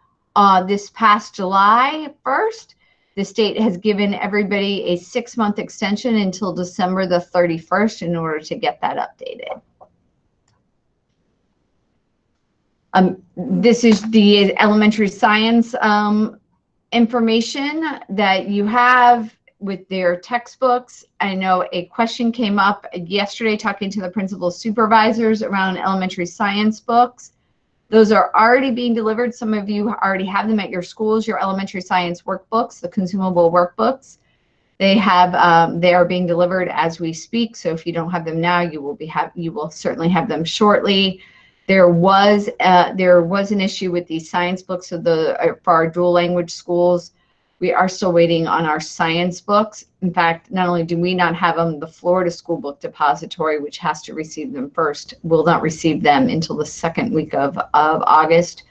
this past July 1st. The state has given everybody a 6-month extension until December the 31st in order to get that updated. This is the elementary science information that you have with their textbooks. I know a question came up yesterday talking to the principal supervisors around elementary science books. Those are already being delivered. Some of you already have them at your schools, your elementary science workbooks, the consumable workbooks. They are being delivered as we speak. So if you don't have them now, you will certainly have them shortly. There was an issue with these science books for our dual language schools. We are still waiting on our science books. In fact, not only do we not have them, the Florida School Book Depository, which has to receive them first, will not receive them until the second week of August.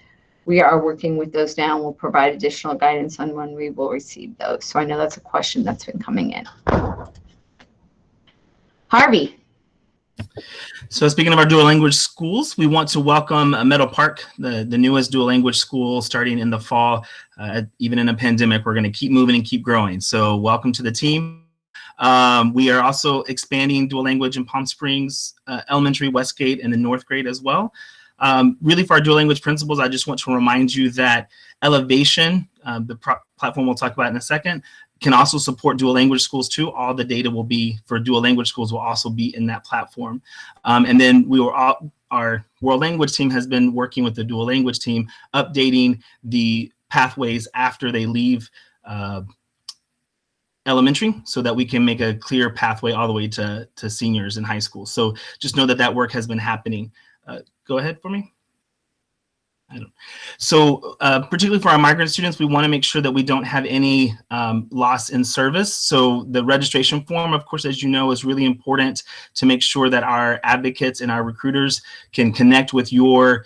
We are working with those now, and we'll provide additional guidance on when we will receive those. So I know that's a question that's been coming in. Harvey. So speaking of our dual language schools, we want to welcome Meadow Park, the newest dual language school starting in the fall. Even in a pandemic, we're going to keep moving and keep growing. So welcome to the team. We are also expanding dual language in Palm Springs Elementary, Westgate, and the North Grade as well. Really, for our dual language principals, I just want to remind you that Elevation, the platform we'll talk about in a second, can also support dual language schools too. All the data will be for dual language schools will also be in that platform. And then our world language team has been working with the dual language team, updating the pathways after they leave elementary so that we can make a clear pathway all the way to seniors in high school. So just know that that work has been happening. Go ahead for me. So particularly for our migrant students, we want to make sure that we don't have any loss in service. So the registration form, of course, as you know, is really important to make sure that our advocates and our recruiters can connect with your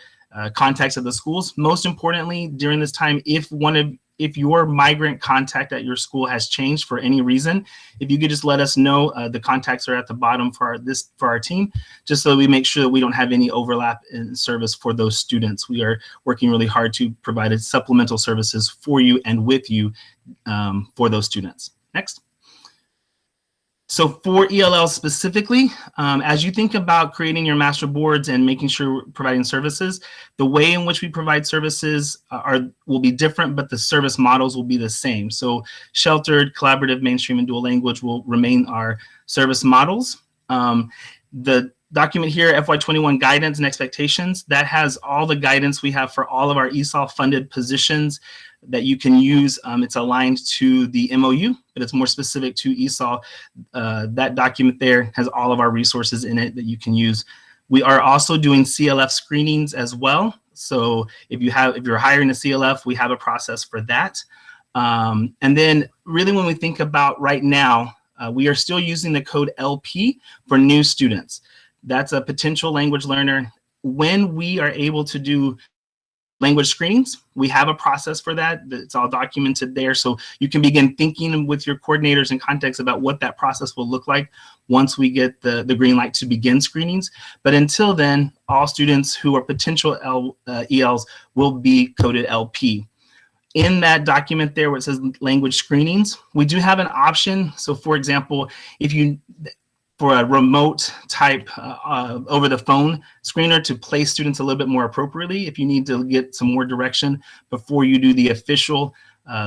contacts at the schools. Most importantly, during this time, if your migrant contact at your school has changed for any reason, if you could just let us know. The contacts are at the bottom for our team, just so that we make sure that we don't have any overlap in service for those students. We are working really hard to provide supplemental services for you and with you for those students. Next. So for ELL specifically, as you think about creating your master boards and making sure we're providing services, the way in which we provide services will be different, but the service models will be the same. So sheltered, collaborative, mainstream, and dual language will remain our service models. The document here, FY21 guidance and expectations, that has all the guidance we have for all of our ESOL funded positions that you can use. It's aligned to the MOU, but it's more specific to ESOL. That document there has all of our resources in it that you can use. We are also doing CLF screenings as well. So if you're hiring a CLF, we have a process for that. And then really when we think about right now, we are still using the code LP for new students. That's a potential language learner. When we are able to do language screenings, we have a process for that. It's all documented there. So you can begin thinking with your coordinators and contacts about what that process will look like once we get the green light to begin screenings. But until then, all students who are potential ELs will be coded LP. In that document there where it says language screenings, we do have an option. So for example, for a remote type over the phone screener to place students a little bit more appropriately, if you need to get some more direction before you do the official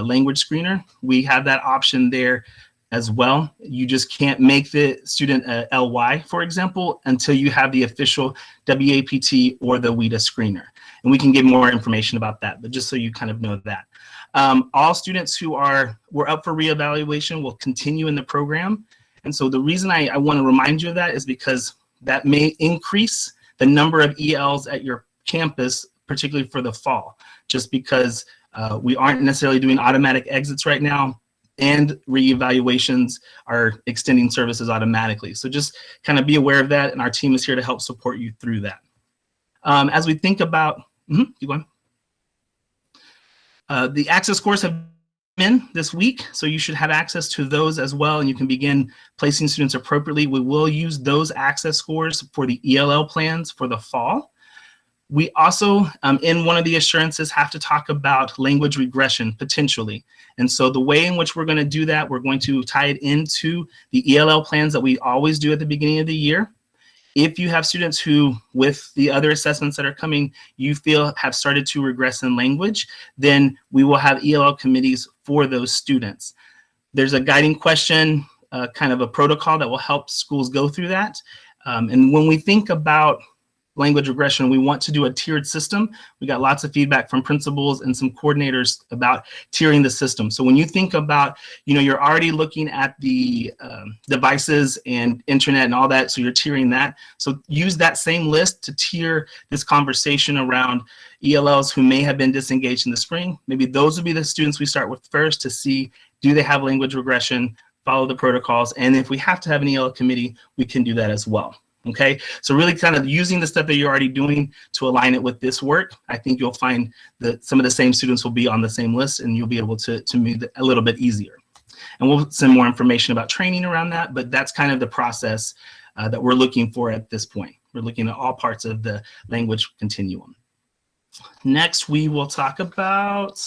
language screener, we have that option there as well. You just can't make the student LY, for example, until you have the official WAPT or the WIDA screener. And we can give more information about that, but just so you kind of know that. All students who were up for reevaluation will continue in the program. And so the reason I want to remind you of that is because that may increase the number of ELs at your campus, particularly for the fall, just because we aren't necessarily doing automatic exits right now. and reevaluations are extending services automatically. So just kind of be aware of that, and our team is here to help support you through that. As we think about, keep going. The access scores have in this week, so you should have access to those as well, and you can begin placing students appropriately. We will use those access scores for the ELL plans for the fall. We also, in one of the assurances, have to talk about language regression potentially. And so the way in which we're going to do that, we're going to tie it into the ELL plans that we always do at the beginning of the year. If you have students who, with the other assessments that are coming, you feel have started to regress in language, then we will have ELL committees for those students. There's a guiding question, kind of a protocol that will help schools go through that. And when we think about language regression, we want to do a tiered system. We got lots of feedback from principals and some coordinators about tiering the system. So when you think about, you're already looking at the devices and internet and all that, so you're tiering that. So use that same list to tier this conversation around ELLs who may have been disengaged in the spring. Maybe those would be the students we start with first to see, do they have language regression, follow the protocols, and if we have to have an ELL committee, we can do that as well. Okay, so really kind of using the stuff that you're already doing to align it with this work, I think you'll find that some of the same students will be on the same list, and you'll be able to move it a little bit easier. And we'll send more information about training around that, but that's kind of the process that we're looking for at this point. We're looking at all parts of the language continuum. Next, we will talk about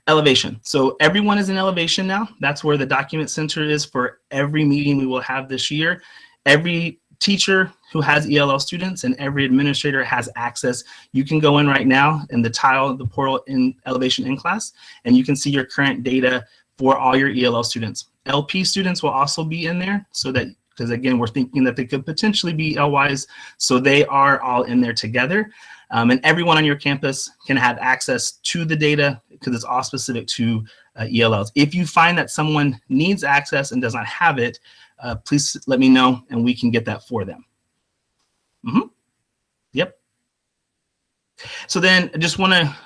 Elevation. So everyone is in Elevation now. That's where the document center is for every meeting we will have this year. Every teacher who has ELL students and every administrator has access. You can go in right now in the portal in Elevation in class, and you can see your current data for all your ELL students. LP students will also be in there, so that, because again, we're thinking that they could potentially be LYs, so they are all in there together. And everyone on your campus can have access to the data because it's all specific to ELLs. If you find that someone needs access and does not have it, please let me know and we can get that for them. Yep. So then I just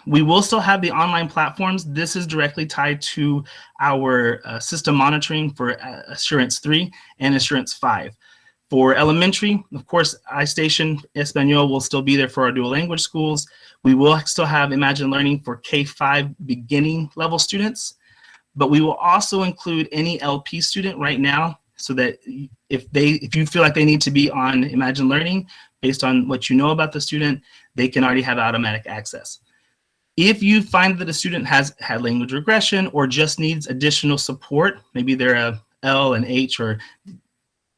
we will still have the online platforms. This is directly tied to our system monitoring for Assurance 3 and Assurance 5. For elementary, of course, iStation Espanol will still be there for our dual language schools. We will still have Imagine Learning for K-5 beginning level students, but we will also include any LP student right now, so that if you feel like they need to be on Imagine Learning based on what you know about the student, they can already have automatic access. If you find that a student has had language regression or just needs additional support, maybe they're a L and H, or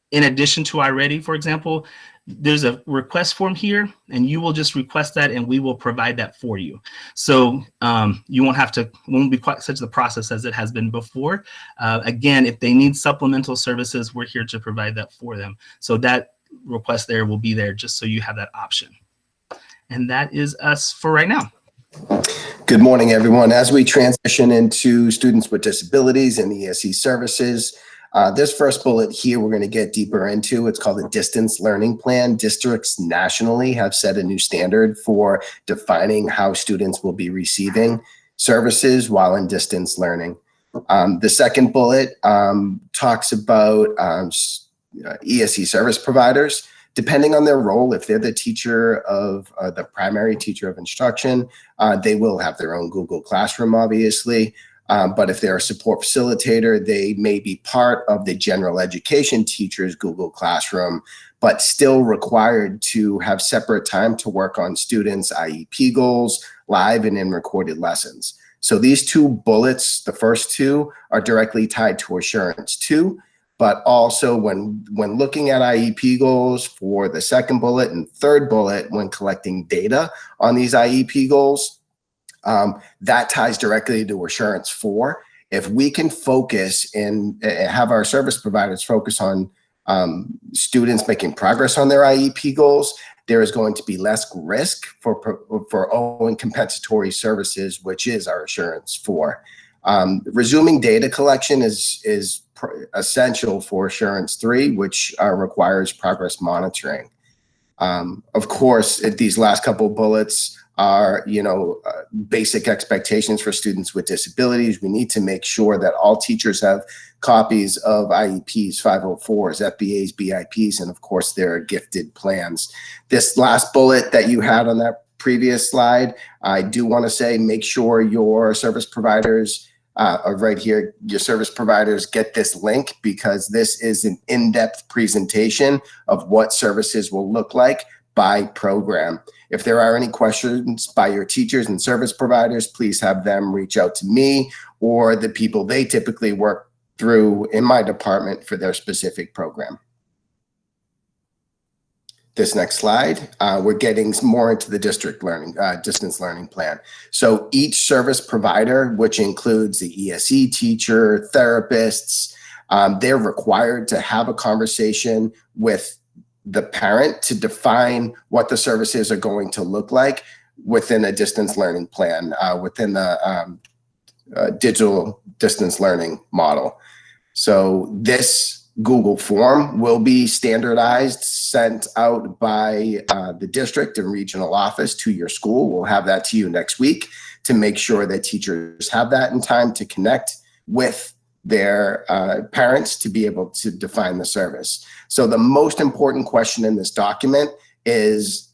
in addition to iReady, for example, there's a request form here, and you will just request that and we will provide that for you. So you won't be quite such the process as it has been before. Again, if they need supplemental services, we're here to provide that for them. So that request there will be there just so you have that option. And that is us for right now. Good morning, everyone. As we transition into students with disabilities and ESE services, this first bullet here we're going to get deeper into. It's called a distance learning plan. Districts nationally have set a new standard for defining how students will be receiving services while in distance learning. The second bullet talks about ESE service providers. Depending on their role, if they're the teacher of the primary teacher of instruction, they will have their own Google Classroom, obviously. But if they're a support facilitator, they may be part of the general education teacher's Google Classroom, but still required to have separate time to work on students' IEP goals, live and in recorded lessons. So these two bullets, the first two, are directly tied to Assurance 2, but also when looking at IEP goals for the second bullet and third bullet, when collecting data on these IEP goals, that ties directly to Assurance 4. If we can focus and have our service providers focus on students making progress on their IEP goals, there is going to be less risk for owing compensatory services, which is our Assurance 4. Resuming data collection is essential for Assurance 3, which requires progress monitoring. Of course, these last couple of bullets are, basic expectations for students with disabilities. We need to make sure that all teachers have copies of IEPs, 504s, FBAs, BIPs, and of course their gifted plans. This last bullet that you had on that previous slide, I do want to say, make sure your service providers right here, your service providers get this link, because this is an in-depth presentation of what services will look like by program. If there are any questions by your teachers and service providers, please have them reach out to me or the people they typically work through in my department for their specific program. This next slide, we're getting more into the district learning, distance learning plan. So each service provider, which includes the ESE teacher, therapists, they're required to have a conversation with the parent to define what the services are going to look like within a distance learning plan, within the digital distance learning model. So this Google form will be standardized, sent out by the district and regional office to your school. We'll have that to you next week to make sure that teachers have that in time to connect with their parents to be able to define the service. So the most important question in this document is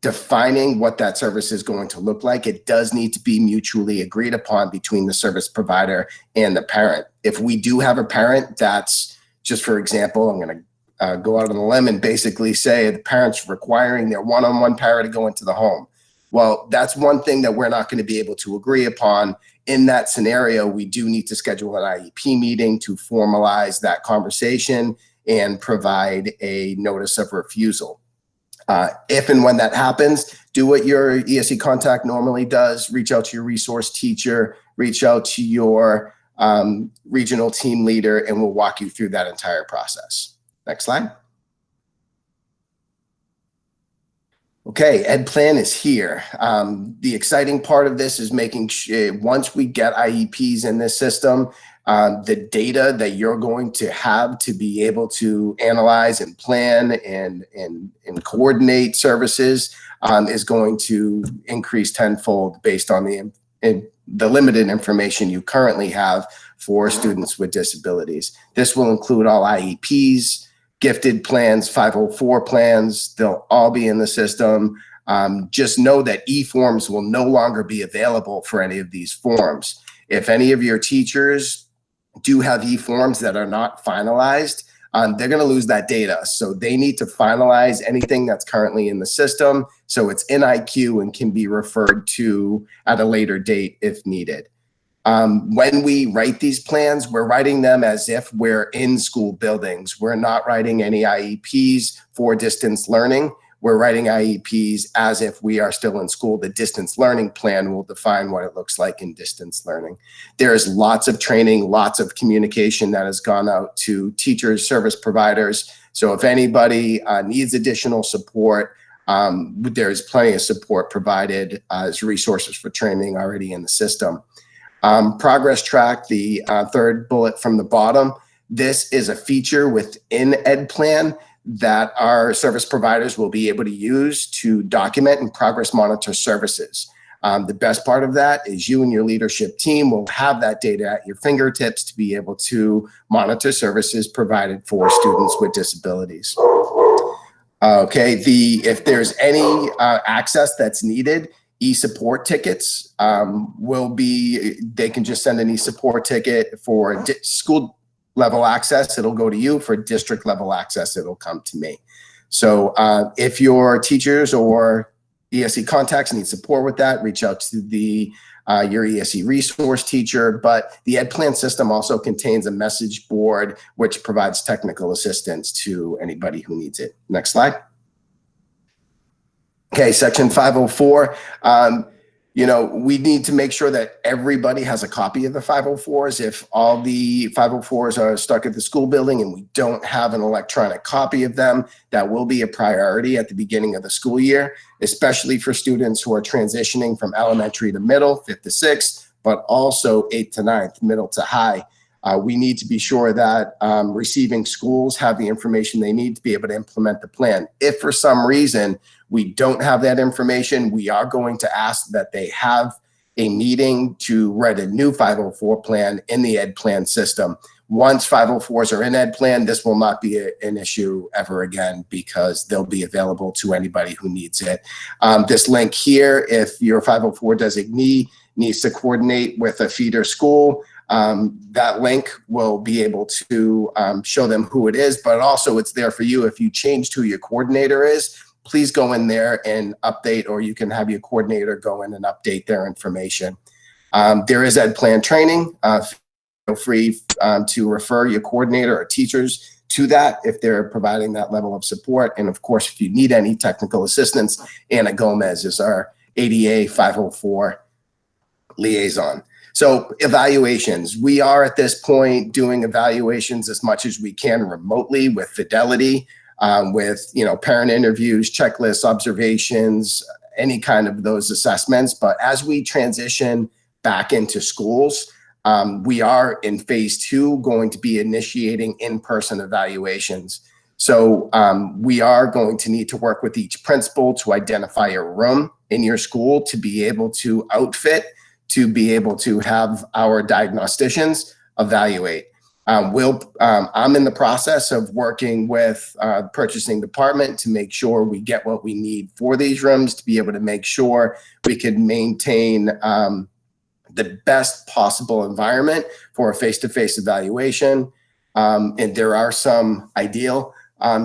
defining what that service is going to look like. It does need to be mutually agreed upon between the service provider and the parent. If we do have a parent that's, just for example, I'm going to go out on a limb and basically say the parent's requiring their one-on-one para to go into the home. Well, that's one thing that we're not going to be able to agree upon. In that scenario, we do need to schedule an IEP meeting to formalize that conversation and provide a notice of refusal. If and when that happens, do what your ESE contact normally does. Reach out to your resource teacher, reach out to your regional team leader, and we'll walk you through that entire process. Next slide. Okay, Ed Plan is here. The exciting part of this is making sure once we get IEPs in this system, the data that you're going to have to be able to analyze and plan and coordinate services is going to increase tenfold based on the limited information you currently have for students with disabilities. This will include all IEPs, gifted plans, 504 plans. They'll all be in the system. Just know that e-forms will no longer be available for any of these forms. If any of your teachers do have e-forms that are not finalized, they're going to lose that data. So they need to finalize anything that's currently in the system so it's in IQ and can be referred to at a later date if needed. When we write these plans, we're writing them as if we're in school buildings. We're not writing any IEPs for distance learning. We're writing IEPs as if we are still in school. The distance learning plan will define what it looks like in distance learning. There's lots of training, lots of communication that has gone out to teachers, service providers. So if anybody needs additional support, there's plenty of support provided as resources for training already in the system. Progress track, the third bullet from the bottom. This is a feature within Ed Plan that our service providers will be able to use to document and progress monitor services. The best part of that is you and your leadership team will have that data at your fingertips to be able to monitor services provided for students with disabilities. Okay, if there's any access that's needed, e-support tickets they can just send an e-support ticket for school level access. It'll go to you. For district level access, it'll come to me. So if your teachers or ESE contacts need support with that, reach out to your ESE resource teacher. But the Ed Plan system also contains a message board, which provides technical assistance to anybody who needs it. Next slide. Okay, section 504. We need to make sure that everybody has a copy of the 504s. If all the 504s are stuck at the school building and we don't have an electronic copy of them, that will be a priority at the beginning of the school year, especially for students who are transitioning from elementary to middle, 5th to 6th, but also 8th to 9th, middle to high. We need to be sure that receiving schools have the information they need to be able to implement the plan. If for some reason we don't have that information, we are going to ask that they have a meeting to write a new 504 plan in the Ed Plan system. Once 504s are in Ed Plan, this will not be an issue ever again because they'll be available to anybody who needs it. This link here, if your 504 designee needs to coordinate with a feeder school, that link will be able to show them who it is, but also it's there for you. If you changed who your coordinator is, please go in there and update, or you can have your coordinator go in and update their information. There is Ed Plan training. Feel free to refer your coordinator or teachers to that if they're providing that level of support. And of course, if you need any technical assistance, Anna Gomez is our ADA 504 liaison. So evaluations, we are at this point doing evaluations as much as we can remotely with Fidelity, with parent interviews, checklists, observations, any kind of those assessments. But as we transition back into schools, we are in phase 2 going to be initiating in-person evaluations. So we are going to need to work with each principal to identify a room in your school to be able to outfit, to be able to have our diagnosticians evaluate. I'm in the process of working with the purchasing department to make sure we get what we need for these rooms to be able to make sure we can maintain the best possible environment for a face-to-face evaluation. And there are some ideal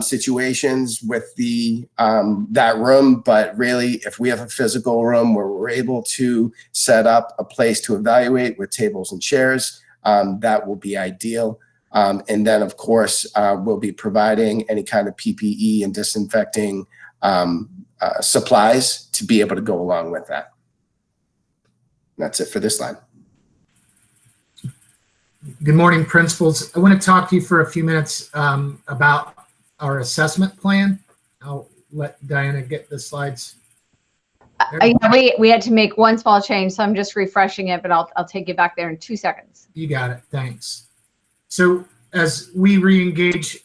situations with that room, but really if we have a physical room where we're able to set up a place to evaluate with tables and chairs, that will be ideal. And then of course, we'll be providing any kind of PPE and disinfecting supplies to be able to go along with that. That's it for this slide. Good morning, principals. I want to talk to you for a few minutes about our assessment plan. I'll let Diana get the slides. We had to make one small change, so I'm just refreshing it, but I'll take you back there in 2 seconds. You got it. Thanks. So as we re-engage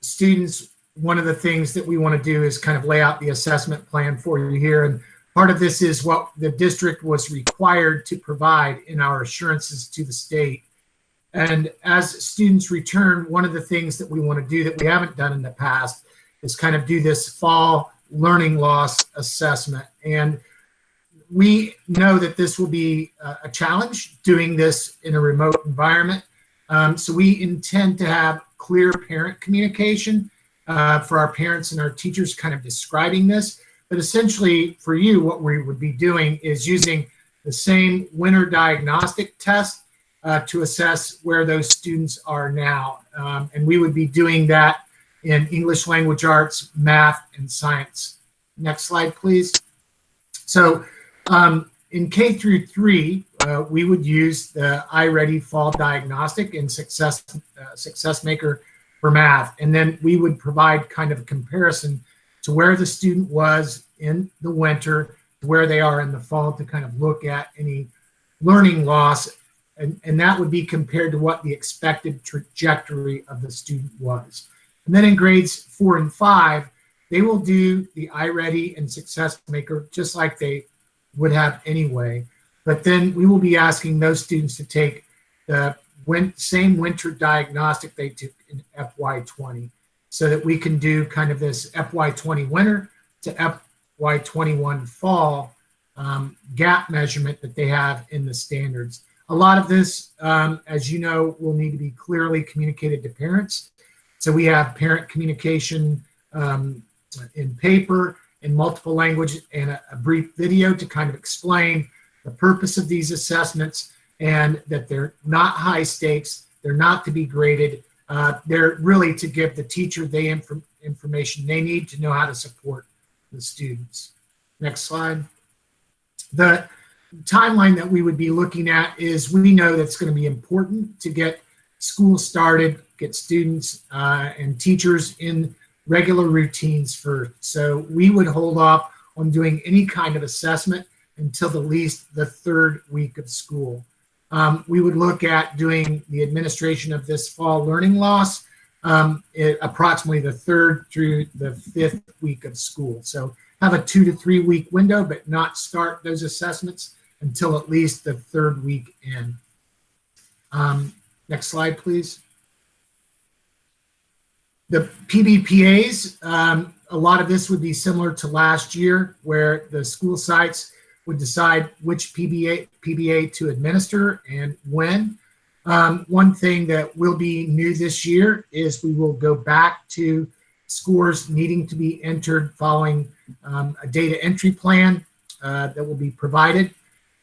students, one of the things that we want to do is kind of lay out the assessment plan for you here. And part of this is what the district was required to provide in our assurances to the state. And as students return, one of the things that we want to do that we haven't done in the past is kind of do this fall learning loss assessment. And we know that this will be a challenge doing this in a remote environment. So we intend to have clear parent communication for our parents and our teachers kind of describing this. But essentially for you, what we would be doing is using the same winter diagnostic test to assess where those students are now. And we would be doing that in English language arts, math, and science. Next slide, please. So in K through 3, we would use the iReady Fall Diagnostic and Success Maker for math. And then we would provide kind of a comparison to where the student was in the winter to where they are in the fall to kind of look at any learning loss. And that would be compared to what the expected trajectory of the student was. And then in grades 4 and 5, they will do the iReady and Success Maker just like they would have anyway. But then we will be asking those students to take the same winter diagnostic they took in FY20 so that we can do kind of this FY20 winter to FY21 fall gap measurement that they have in the standards. A lot of this, as you know, will need to be clearly communicated to parents. So we have parent communication in paper, in multiple language, and a brief video to kind of explain the purpose of these assessments and that they're not high stakes, they're not to be graded, they're really to give the teacher the information they need to know how to support the students. Next slide. The timeline that we would be looking at is we know that's going to be important to get school started, get students and teachers in regular routines first. So we would hold off on doing any kind of assessment until at least the 3rd week of school. we would look at doing the administration of this fall learning loss approximately the 3rd through the 5th week of school. So have a 2 to 3 week window, but not start those assessments until at least the 3rd week in. Next slide, please. The PBPAs, a lot of this would be similar to last year, where the school sites would decide which PBA to administer and when. One thing that will be new this year is we will go back to scores needing to be entered following a data entry plan that will be provided.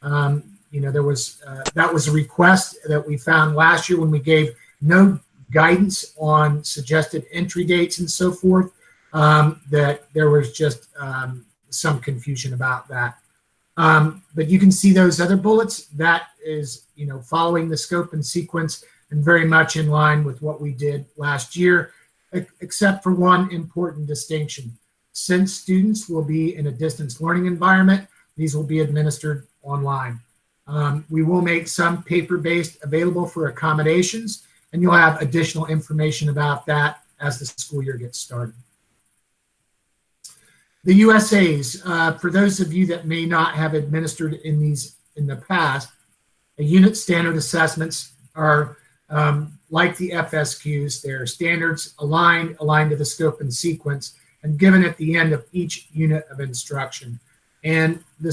There was that was a request that we found last year when we gave no guidance on suggested entry dates and so forth, that there was just some confusion about that. But you can see those other bullets. That is, following the scope and sequence and very much in line with what we did last year, except for one important distinction. Since students will be in a distance learning environment, these will be administered online. We will make some paper-based available for accommodations, and you'll have additional information about that as the school year gets started. The USAs, for those of you that may not have administered in these in the past, unit standard assessments are like the FSQs. They're standards aligned to the scope and sequence and given at the end of each unit of instruction. And the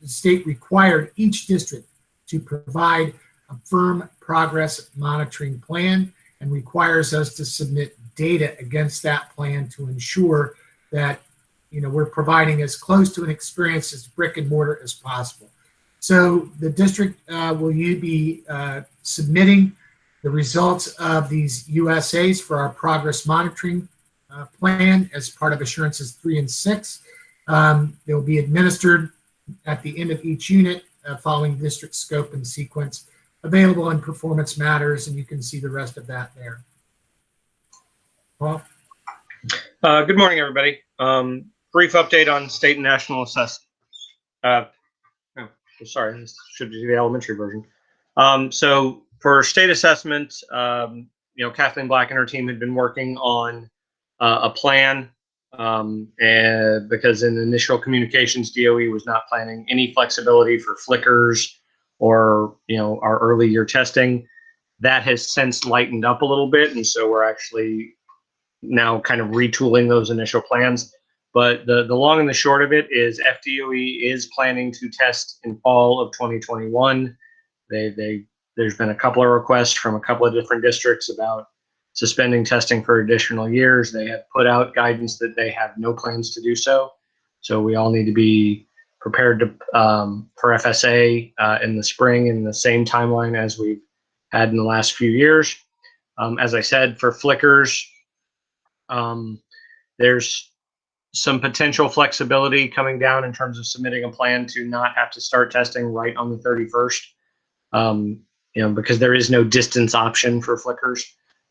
state required each district to provide a firm progress monitoring plan and requires us to submit data against that plan to ensure that we're providing as close to an experience as brick and mortar as possible. So the district will be submitting the results of these USAs for our progress monitoring plan as part of assurances 3 and 6. They will be administered at the end of each unit following district scope and sequence, available in Performance Matters, and you can see the rest of that there. Paul? Good morning, everybody. Brief update on state and national assessment. Sorry, this should be the elementary version. So for state assessment, Kathleen Black and her team had been working on a plan, and because in initial communications, DOE was not planning any flexibility for flickers or our early year testing. That has since lightened up a little bit, and so we're actually now kind of retooling those initial plans. But the long and the short of it is FDOE is planning to test in fall of 2021. There's been a couple of requests from a couple of different districts about suspending testing for additional years. They have put out guidance that they have no plans to do so. So we all need to be prepared to for FSA in the spring in the same timeline as we've had in the last few years. As I said, for flickers, there's some potential flexibility coming down in terms of submitting a plan to not have to start testing right on the 31st, because there is no distance option for flickers.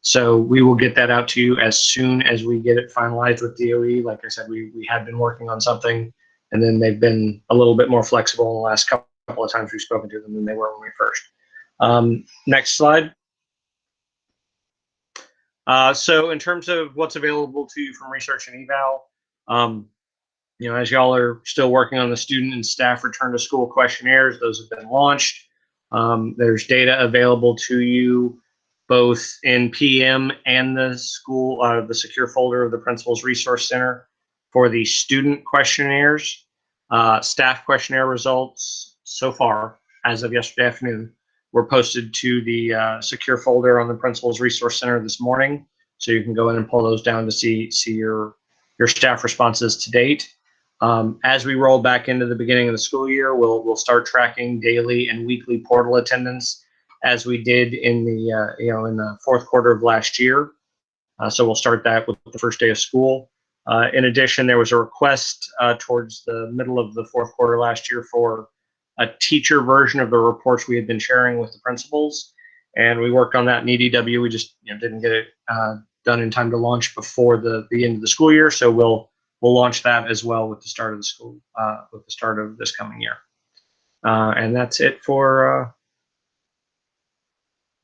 So we will get that out to you as soon as we get it finalized with DOE. Like I said, we had been working on something, and then they've been a little bit more flexible in the last couple of times we've spoken to them than they were when we first. Next slide. So in terms of what's available to you from research and eval, as y'all are still working on the student and staff return to school questionnaires, those have been launched. There's data available to you both in PM and the school, the secure folder of the Principal's Resource Center for the student questionnaires. Staff questionnaire results so far, as of yesterday afternoon, were posted to the secure folder on the Principal's Resource Center this morning. So you can go in and pull those down to see your staff responses to date. As we roll back into the beginning of the school year, we'll start tracking daily and weekly portal attendance as we did in the in the fourth quarter of last year. So we'll start that with the first day of school. In addition, there was a request towards the middle of the fourth quarter last year for a teacher version of the reports we had been sharing with the principals, and we worked on that in EDW. We just didn't get it done in time to launch before the end of the school year. So we'll launch that as well with the start of the school, with the start of this coming year. And that's it for,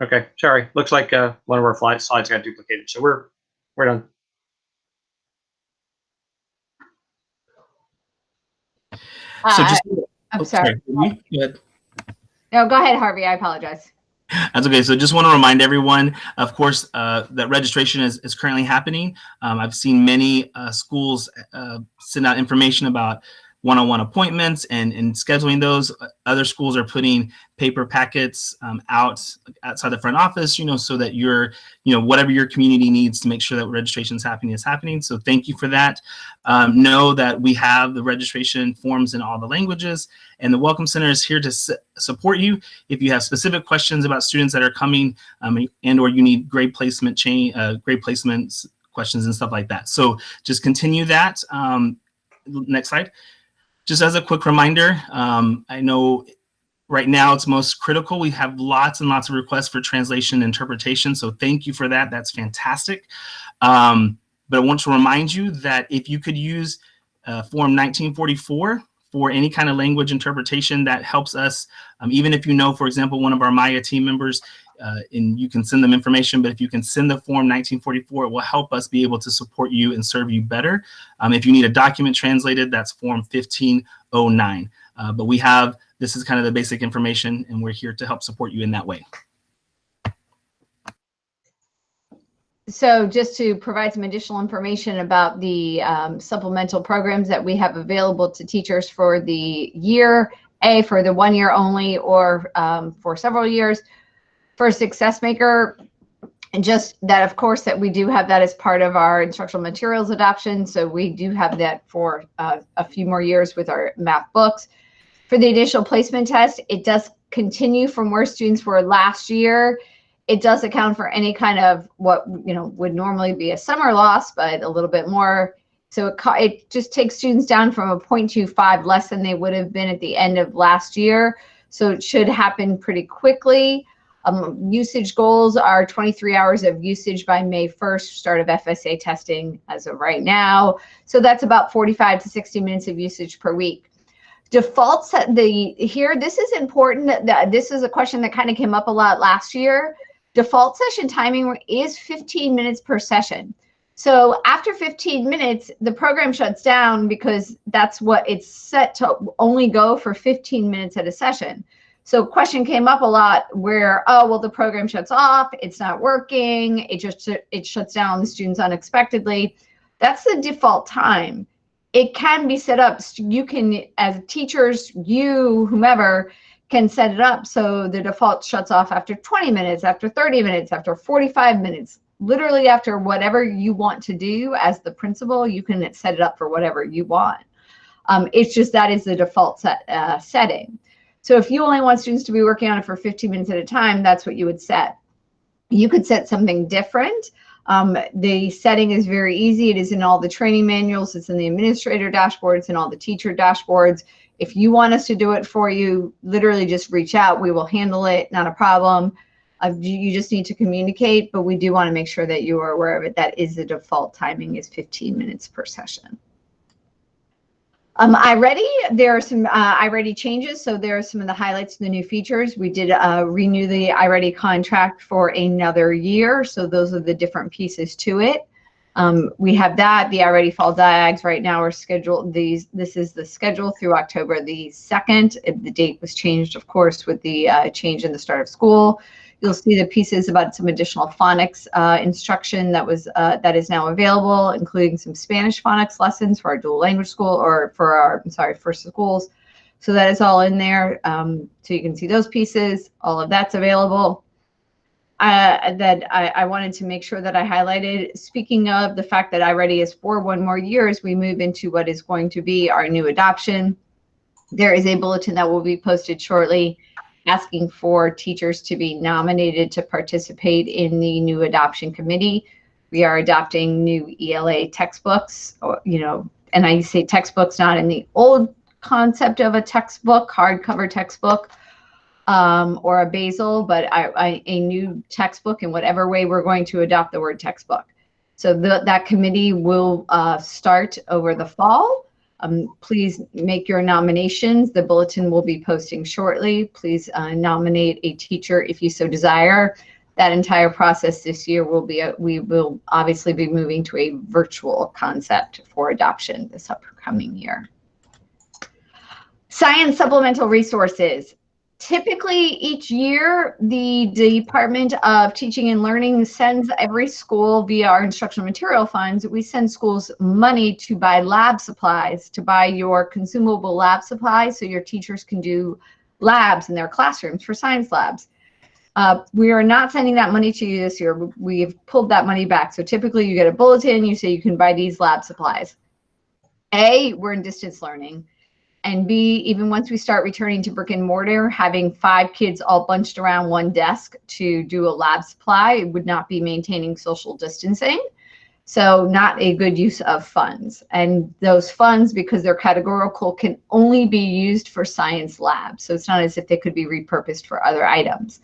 okay, sorry. Looks like one of our slides got duplicated. So we're done. So just, I'm sorry. Go ahead. No, go ahead, Harvey. I apologize. That's okay. So just want to remind everyone, of course, that registration is currently happening. I've seen many schools send out information about one-on-one appointments and scheduling those. Other schools are putting paper packets outside the front office, so that whatever your community needs to make sure that registration is happening. So thank you for that. Know that we have the registration forms in all the languages, and the Welcome Center is here to support you. If you have specific questions about students that are coming and or you need grade placement questions and stuff like that. So just continue that. Next slide. Just as a quick reminder, I know right now it's most critical. We have lots and lots of requests for translation and interpretation. So thank you for that. That's fantastic. But I want to remind you that if you could use Form 1944 for any kind of language interpretation, that helps us. Even if for example, one of our Maya team members, and you can send them information, but if you can send the Form 1944, it will help us be able to support you and serve you better. If you need a document translated, that's Form 1509. But this is kind of the basic information, and we're here to help support you in that way. So just to provide some additional information about the supplemental programs that we have available to teachers for the year, for the 1 year only, or for several years. For Success Maker, and just that, of course, that we do have that as part of our instructional materials adoption. So we do have that for a few more years with our math books. For the initial placement test, it does continue from where students were last year. It does account for any kind of what would normally be a summer loss, but a little bit more. So it just takes students down from a 0.25 less than they would have been at the end of last year. So it should happen pretty quickly. Usage goals are 23 hours of usage by May 1st, start of FSA testing as of right now. So that's about 45 to 60 minutes of usage per week. Defaults, this is important. This is a question that kind of came up a lot last year. Default session timing is 15 minutes per session. So after 15 minutes, the program shuts down because that's what it's set to only go for 15 minutes at a session. So question came up a lot where, the program shuts off, it's not working, it shuts down the students unexpectedly. That's the default time. It can be set up. You can, as teachers, whomever, can set it up so the default shuts off after 20 minutes, after 30 minutes, after 45 minutes, literally after whatever you want to do as the principal, you can set it up for whatever you want. It's just that is the default setting. So if you only want students to be working on it for 15 minutes at a time, that's what you would set. You could set something different. The setting is very easy. It is in all the training manuals. It's in the administrator dashboards and all the teacher dashboards. If you want us to do it for you, literally just reach out. We will handle it, not a problem. You just need to communicate, but we do want to make sure that you are aware of it. That is the default timing is 15 minutes per session. iReady, there are some iReady changes. So there are some of the highlights of the new features. We did renew the iReady contract for another year. So those are the different pieces to it. We have that. The iReady Fall Diags right now are scheduled. This is the schedule through October the 2nd. The date was changed, of course, with the change in the start of school. You'll see the pieces about some additional phonics instruction that is now available, including some Spanish phonics lessons for our dual language school or for our, for schools. So that is all in there. So you can see those pieces. All of that's available. That I wanted to make sure that I highlighted. Speaking of the fact that iReady is for 1 more year, as we move into what is going to be our new adoption, there is a bulletin that will be posted shortly asking for teachers to be nominated to participate in the new adoption committee. We are adopting new ELA textbooks, and I say textbooks not in the old concept of a textbook, hardcover textbook, or a Basel, but a new textbook in whatever way we're going to adopt the word textbook. So that committee will start over the fall. Please make your nominations. The bulletin will be posting shortly. Please nominate a teacher if you so desire. That entire process this year we will obviously be moving to a virtual concept for adoption this upcoming year. Science supplemental resources. Typically, each year, the Department of Teaching and Learning sends every school via our instructional material funds. We send schools money to buy lab supplies, to buy your consumable lab supplies so your teachers can do labs in their classrooms for science labs. We are not sending that money to you this year. We've pulled that money back. So typically you get a bulletin, you say you can buy these lab supplies. A, we're in distance learning. And B, even once we start returning to brick and mortar, having 5 kids all bunched around one desk to do a lab supply would not be maintaining social distancing. So not a good use of funds. And those funds, because they're categorical, can only be used for science labs. So it's not as if they could be repurposed for other items.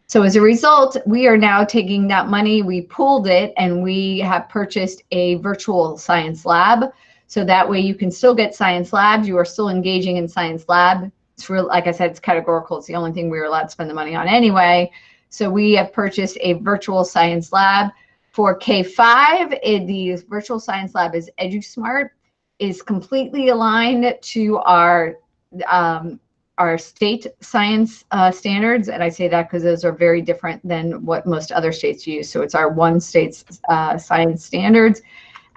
So as a result, we are now taking that money, we pooled it, and we have purchased a virtual science lab. So that way you can still get science labs. You are still engaging in science lab. It's real, like I said, it's categorical. It's the only thing we were allowed to spend the money on anyway. So we have purchased a virtual science lab. For K-5, the virtual science lab is EduSmart, is completely aligned to our state science standards. And I say that because those are very different than what most other states use. So it's our one state's science standards.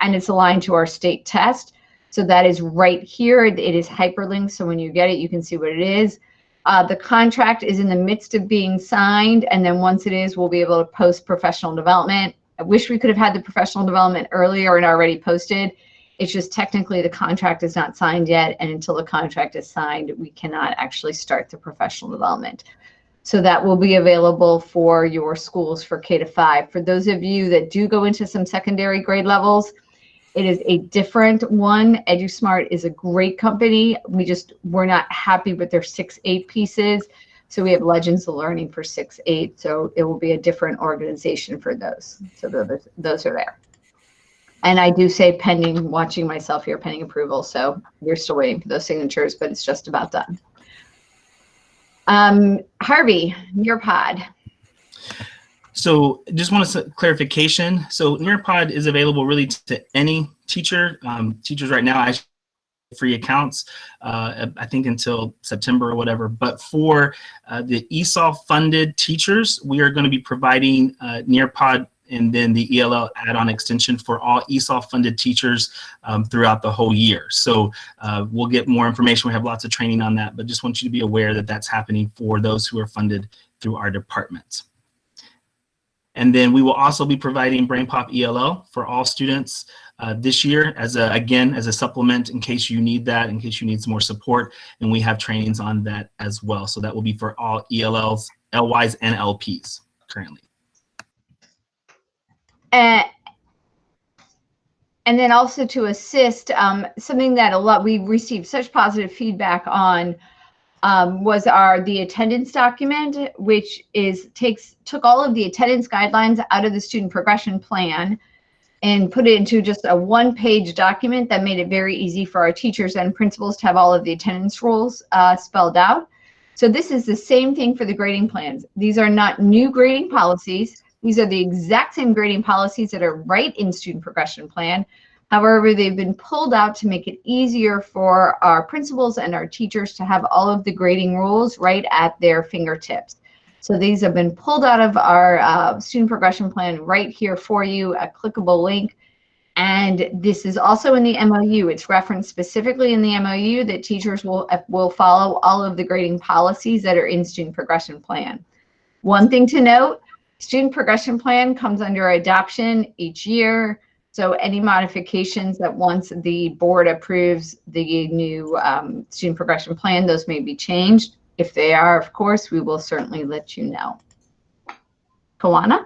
And it's aligned to our state test. So that is right here. It is hyperlinked. So when you get it, you can see what it is. The contract is in the midst of being signed. And then once it is, we'll be able to post professional development. I wish we could have had the professional development earlier and already posted. It's just technically the contract is not signed yet. And until the contract is signed, we cannot actually start the professional development. So that will be available for your schools for K-5. For those of you that do go into some secondary grade levels, it is a different one. EduSmart is a great company. We're not happy with their 6-8 pieces. So we have Legends of Learning for 6-8. So it will be a different organization for those. So those are there. And I do say pending, watching myself here, pending approval. So we're still waiting for those signatures, but it's just about done. Harvey, Nearpod. So just want a clarification. So Nearpod is available really to any teacher. Teachers right now actually have free accounts, I think until September or whatever. But for the ESOL funded teachers, we are going to be providing Nearpod and then the ELL add-on extension for all ESOL funded teachers throughout the whole year. So we'll get more information. We have lots of training on that, but just want you to be aware that that's happening for those who are funded through our department. And then we will also be providing BrainPop ELL for all students this year as a supplement in case you need that, in case you need some more support. And we have trainings on that as well. So that will be for all ELLs, LYs, and LPs currently. And then also to assist, something that we received such positive feedback on was the attendance document, which took all of the attendance guidelines out of the student progression plan and put it into just a one-page document that made it very easy for our teachers and principals to have all of the attendance rules spelled out. So this is the same thing for the grading plans. These are not new grading policies. These are the exact same grading policies that are right in student progression plan. However, they've been pulled out to make it easier for our principals and our teachers to have all of the grading rules right at their fingertips. So these have been pulled out of our student progression plan right here for you, a clickable link. And this is also in the MOU. It's referenced specifically in the MOU that teachers will follow all of the grading policies that are in student progression plan. One thing to note, student progression plan comes under adoption each year. So any modifications that once the board approves the new student progression plan, those may be changed. If they are, of course, we will certainly let you know. Kawana?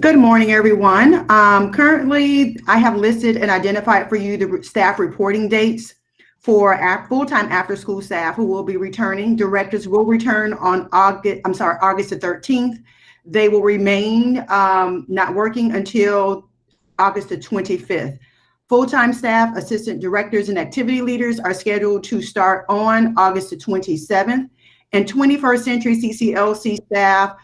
Good morning, everyone. Currently, I have listed and identified for you the staff reporting dates for full-time after-school staff who will be returning. Directors will return on August the 13th. They will remain not working until August the 25th. Full-time staff, assistant directors, and activity leaders are scheduled to start on August the 27th. And 21st Century CCLC staff,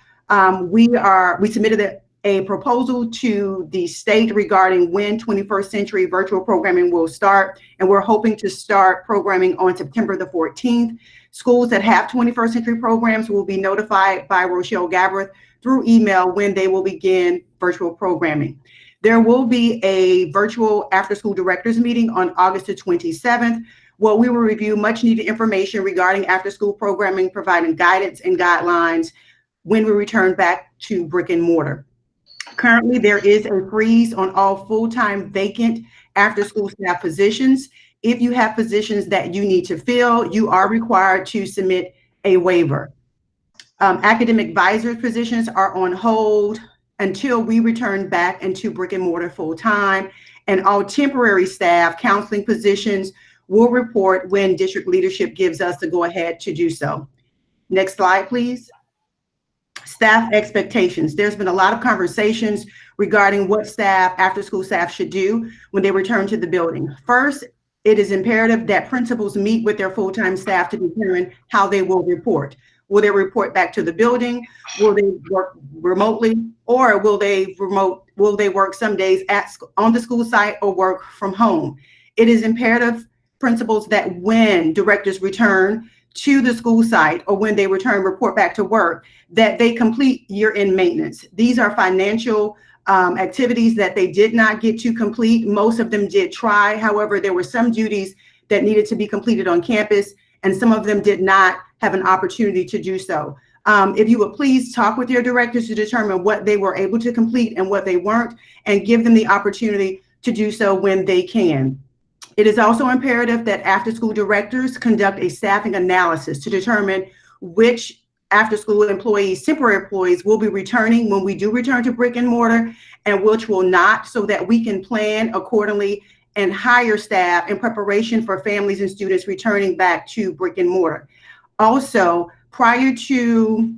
we submitted a proposal to the state regarding when 21st Century virtual programming will start, and we're hoping to start programming on September the 14th. Schools that have 21st Century programs will be notified by Rochelle Gabrath through email when they will begin virtual programming. There will be a virtual after-school directors meeting on August the 27th, where we will review much needed information regarding after-school programming, providing guidance and guidelines when we return back to brick and mortar. Currently, there is a freeze on all full-time vacant after-school staff positions. If you have positions that you need to fill, you are required to submit a waiver. Academic advisor positions are on hold until we return back into brick and mortar full-time, and all temporary staff counseling positions will report when district leadership gives us the go-ahead to do so. Next slide, please. Staff expectations. There's been a lot of conversations regarding what staff, after-school staff, should do when they return to the building. First, it is imperative that principals meet with their full-time staff to determine how they will report. Will they report back to the building? Will they work remotely? Or will they work some days on the school site or work from home? It is imperative, principals, that when directors return to the school site or when they report back to work, that they complete year-end maintenance. These are financial activities that they did not get to complete. Most of them did try. However, there were some duties that needed to be completed on campus, and some of them did not have an opportunity to do so. If you would please talk with your directors to determine what they were able to complete and what they weren't, and give them the opportunity to do so when they can. It is also imperative that after-school directors conduct a staffing analysis to determine which after-school employees, temporary employees, will be returning when we do return to brick and mortar, and which will not, so that we can plan accordingly and hire staff in preparation for families and students returning back to brick and mortar. Also, prior to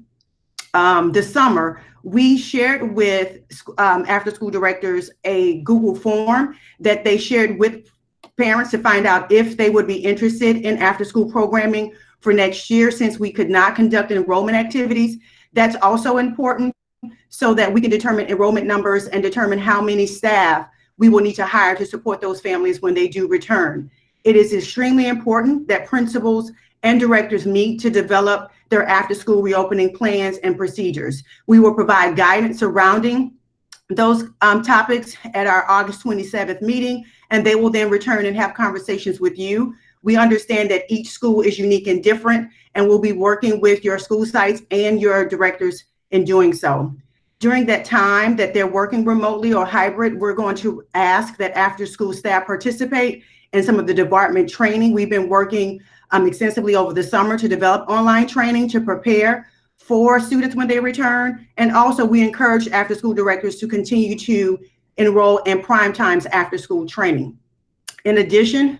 the summer, we shared with after-school directors a Google form that they shared with parents to find out if they would be interested in after-school programming for next year, since we could not conduct enrollment activities. That's also important so that we can determine enrollment numbers and determine how many staff we will need to hire to support those families when they do return. It is extremely important that principals and directors meet to develop their after-school reopening plans and procedures. We will provide guidance surrounding those topics at our August 27th meeting, and they will then return and have conversations with you. We understand that each school is unique and different, and we'll be working with your school sites and your directors in doing so. During that time that they're working remotely or hybrid, we're going to ask that after-school staff participate in some of the department training. We've been working extensively over the summer to develop online training to prepare for students when they return. And also, we encourage after-school directors to continue to enroll in prime times after-school training. In addition,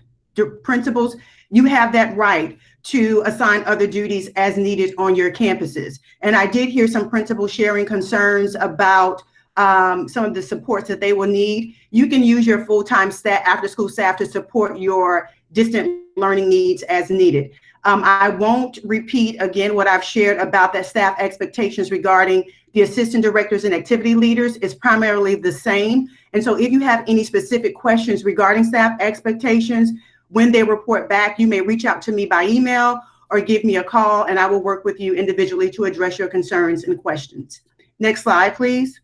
principals, you have that right to assign other duties as needed on your campuses. And I did hear some principals sharing concerns about some of the supports that they will need. You can use your full-time staff, after-school staff, to support your distant learning needs as needed. I won't repeat again what I've shared about that staff expectations regarding the assistant directors and activity leaders. Is primarily the same. And so if you have any specific questions regarding staff expectations, when they report back, you may reach out to me by email or give me a call, and I will work with you individually to address your concerns and questions. Next slide, please.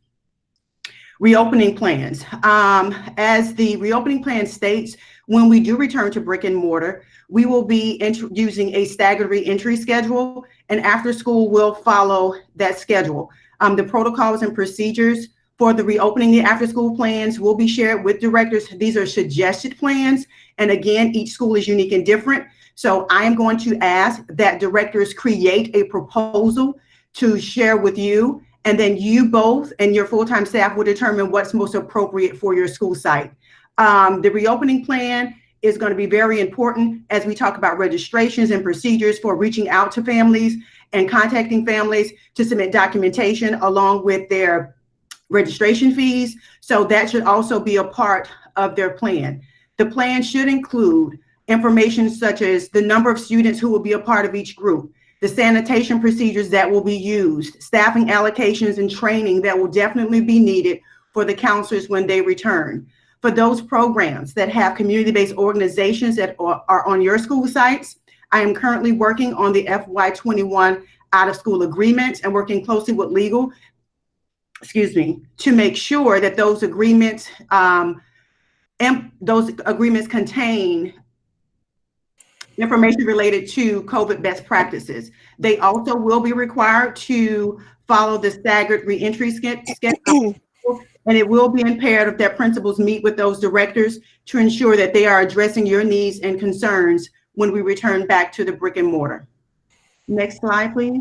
Reopening plans. As the reopening plan states, when we do return to brick and mortar, we will be using a staggered re-entry schedule, and after school will follow that schedule. The protocols and procedures for the reopening the after school plans will be shared with directors. These are suggested plans. And again, each school is unique and different. So I am going to ask that directors create a proposal to share with you, and then you both and your full-time staff will determine what's most appropriate for your school site. The reopening plan is going to be very important as we talk about registrations and procedures for reaching out to families and contacting families to submit documentation along with their registration fees. So that should also be a part of their plan. The plan should include information such as the number of students who will be a part of each group, the sanitation procedures that will be used, staffing allocations and training that will definitely be needed for the counselors when they return. For those programs that have community-based organizations that are on your school sites, I am currently working on the FY21 out-of-school agreements and working closely with legal, to make sure that those agreements contain information related to COVID best practices. They also will be required to follow the staggered reentry schedule, and it will be imperative that principals meet with those directors to ensure that they are addressing your needs and concerns when we return back to the brick and mortar. Next slide, please.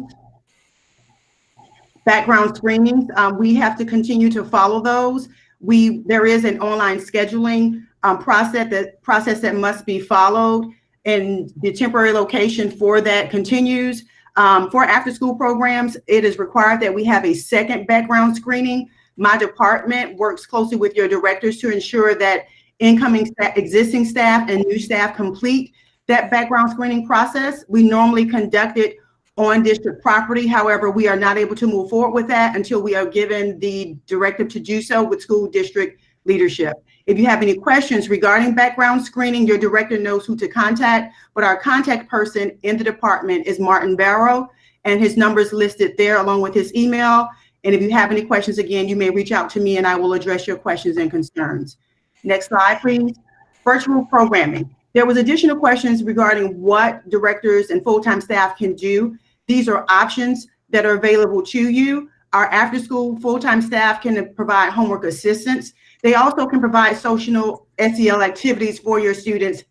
Background screenings, we have to continue to follow those. There is an online scheduling process that must be followed, and the temporary location for that continues. For after-school programs, it is required that we have a second background screening. My department works closely with your directors to ensure that incoming existing staff and new staff complete that background screening process. We normally conduct it on district property. However, we are not able to move forward with that until we are given the directive to do so with school district leadership. If you have any questions regarding background screening, your director knows who to contact, but our contact person in the department is Martin Barrow, and his number is listed there along with his email. And if you have any questions, again, you may reach out to me and I will address your questions and concerns. Next slide, please. Virtual programming. There was additional questions regarding what directors and full-time staff can do. These are options that are available to you. Our after-school full-time staff can provide homework assistance. They also can provide social SEL activities for your students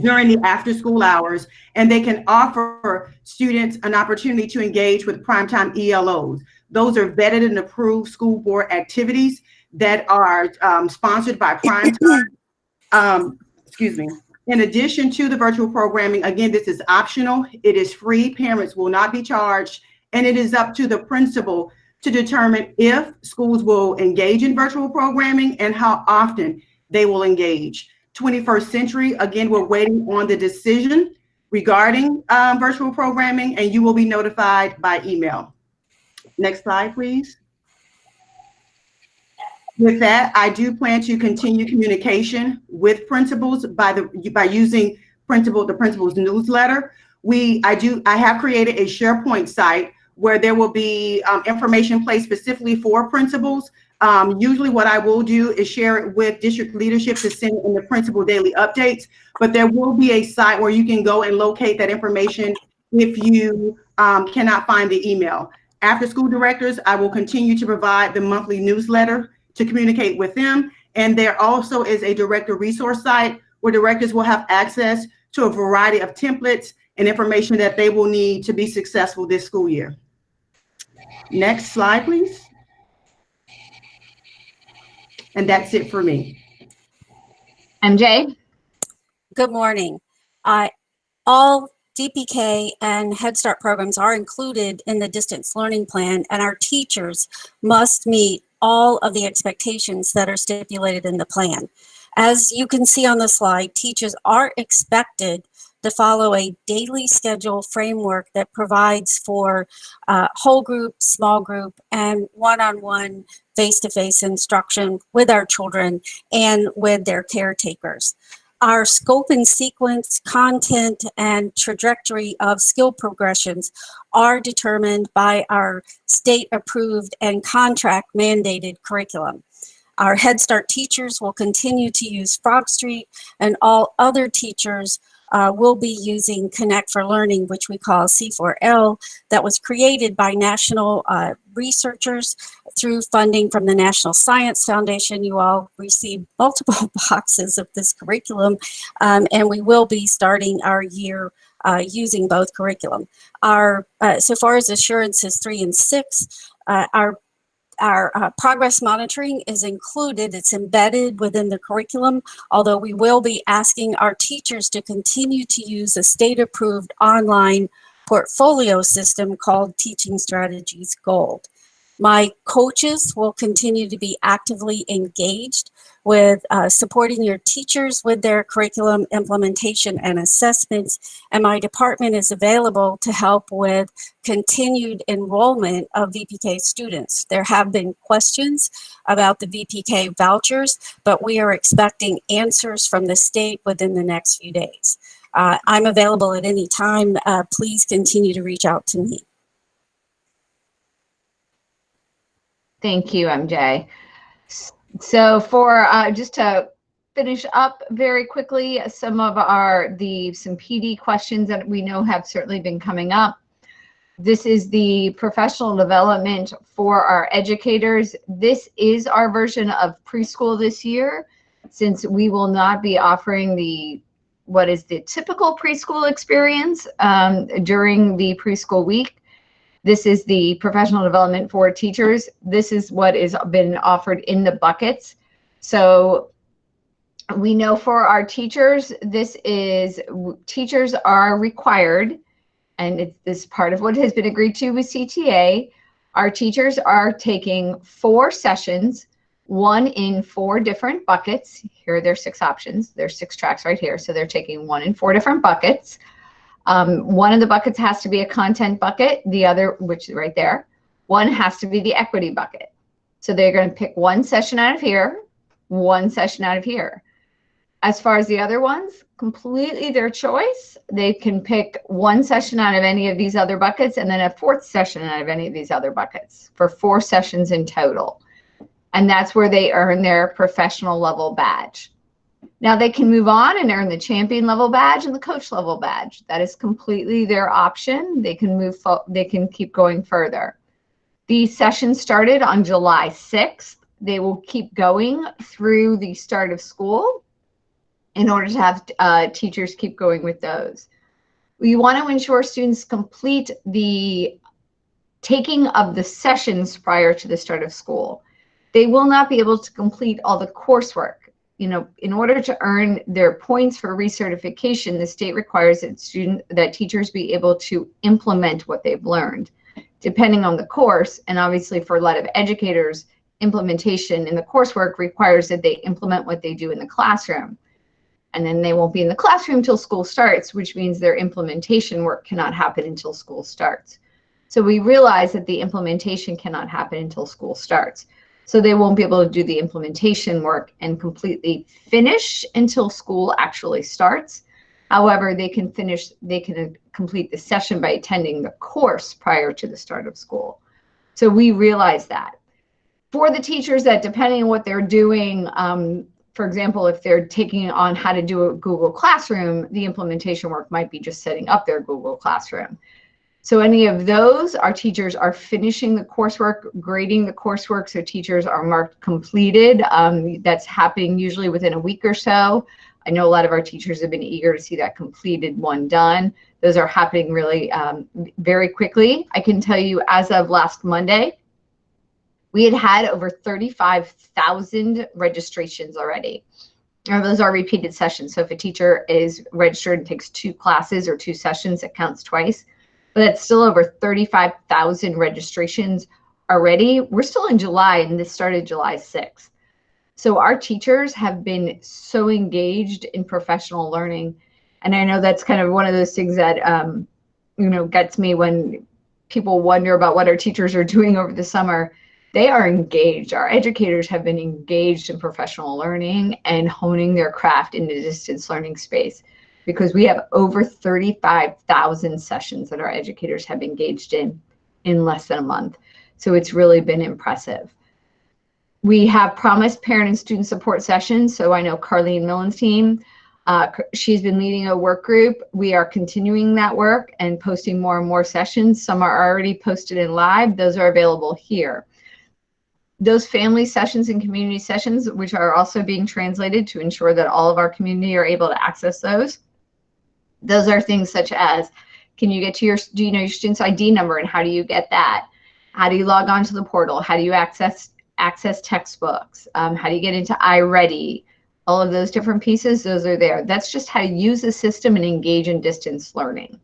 during the after-school hours, and they can offer students an opportunity to engage with primetime ELOs. Those are vetted and approved school board activities that are sponsored by Primetime. In addition to the virtual programming, again, this is optional. It is free. Parents will not be charged, and it is up to the principal to determine if schools will engage in virtual programming and how often they will engage. 21st Century, again, we're waiting on the decision regarding virtual programming, and you will be notified by email. Next slide, please. With that, I do plan to continue communication with principals by using the principal's newsletter. I have created a SharePoint site where there will be information placed specifically for principals. Usually what I will do is share it with district leadership to send in the principal daily updates, but there will be a site where you can go and locate that information if you cannot find the email. After school directors, I will continue to provide the monthly newsletter to communicate with them. And there also is a director resource site where directors will have access to a variety of templates and information that they will need to be successful this school year. Next slide, please. And that's it for me. MJ? Good morning. All DPK and Head Start programs are included in the distance learning plan, and our teachers must meet all of the expectations that are stipulated in the plan. As you can see on the slide, teachers are expected to follow a daily schedule framework that provides for whole group, small group, and one-on-one face-to-face instruction with our children and with their caretakers. Our scope and sequence, content, and trajectory of skill progressions are determined by our state-approved and contract-mandated curriculum. Our Head Start teachers will continue to use Frog Street, and all other teachers will be using Connect for Learning, which we call C4L, that was created by national researchers through funding from the National Science Foundation. You all received multiple boxes of this curriculum, and we will be starting our year using both curriculum. So far as assurances 3 and 6, our progress monitoring is included. It's embedded within the curriculum, although we will be asking our teachers to continue to use a state-approved online portfolio system called Teaching Strategies Gold. My coaches will continue to be actively engaged with supporting your teachers with their curriculum implementation and assessments, and my department is available to help with continued enrollment of VPK students. There have been questions about the VPK vouchers, but we are expecting answers from the state within the next few days. I'm available at any time. Please continue to reach out to me. Thank you, MJ. So for just to finish up very quickly, some of some PD questions that we know have certainly been coming up. This is the professional development for our educators. This is our version of preschool this year, since we will not be offering what is the typical preschool experience during the preschool week. This is the professional development for teachers. This is what is been offered in the buckets. So we know for our teachers, teachers are required, and it's this part of what has been agreed to with CTA. Our teachers are taking 4 sessions, one in 4 different buckets. Here are their 6 options. There's 6 tracks right here. So they're taking one in 4 different buckets. One of the buckets has to be a content bucket, the other, which is right there, one has to be the equity bucket. So they're going to pick one session out of here, one session out of here. As far as the other ones, completely their choice. They can pick one session out of any of these other buckets and then a 4th session out of any of these other buckets for 4 sessions in total. And that's where they earn their professional level badge. Now they can move on and earn the champion level badge and the coach level badge. That is completely their option. They can they can keep going further. The session started on July 6th. They will keep going through the start of school in order to have teachers keep going with those. We want to ensure students complete the taking of the sessions prior to the start of school. They will not be able to complete all the coursework. You know, in order to earn their points for recertification, the state requires that teachers be able to implement what they've learned, depending on the course. And obviously for a lot of educators, implementation in the coursework requires that they implement what they do in the classroom. And then they won't be in the classroom until school starts, which means their implementation work cannot happen until school starts. So we realize that the implementation cannot happen until school starts. So they won't be able to do the implementation work and completely finish until school actually starts. However, they can complete the session by attending the course prior to the start of school. So we realize that. For the teachers that, depending on what they're doing, for example, if they're taking on how to do a Google Classroom, the implementation work might be just setting up their Google Classroom. So any of those, our teachers are finishing the coursework, grading the coursework, so teachers are marked completed. That's happening usually within a week or so. I know a lot of our teachers have been eager to see that completed one done. Those are happening really very quickly. I can tell you as of last Monday, we had over 35,000 registrations already. Now, those are repeated sessions. So if a teacher is registered and takes 2 classes or 2 sessions, it counts twice. But it's still over 35,000 registrations already. We're still in July, and this started July 6th. So our teachers have been so engaged in professional learning. And I know that's kind of one of those things that, gets me when people wonder about what our teachers are doing over the summer. They are engaged. Our educators have been engaged in professional learning and honing their craft in the distance learning space, because we have over 35,000 sessions that our educators have engaged in less than a month. So it's really been impressive. We have promised parent and student support sessions. So I know Carleen Millen's team, she's been leading a work group. We are continuing that work and posting more and more sessions. Some are already posted in live. Those are available here. Those family sessions and community sessions, which are also being translated to ensure that all of our community are able to access those. Those are things such as, can you get to do you know your student's ID number and how do you get that? How do you log on to the portal? How do you access textbooks? How do you get into iReady? All of those different pieces, those are there. That's just how to use the system and engage in distance learning.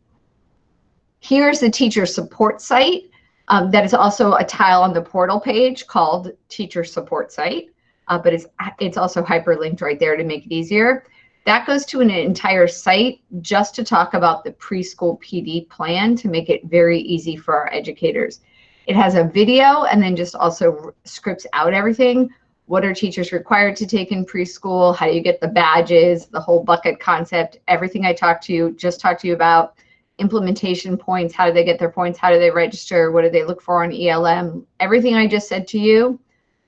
Here's the teacher support site. That is also a tile on the portal page called Teacher Support Site, but it's also hyperlinked right there to make it easier. That goes to an entire site just to talk about the preschool PD plan to make it very easy for our educators. It has a video and then just also scripts out everything. What are teachers required to take in preschool? How do you get the badges, the whole bucket concept, everything I talked to you about, implementation points, how do they get their points, how do they register, what do they look for on ELM, everything I just said to you,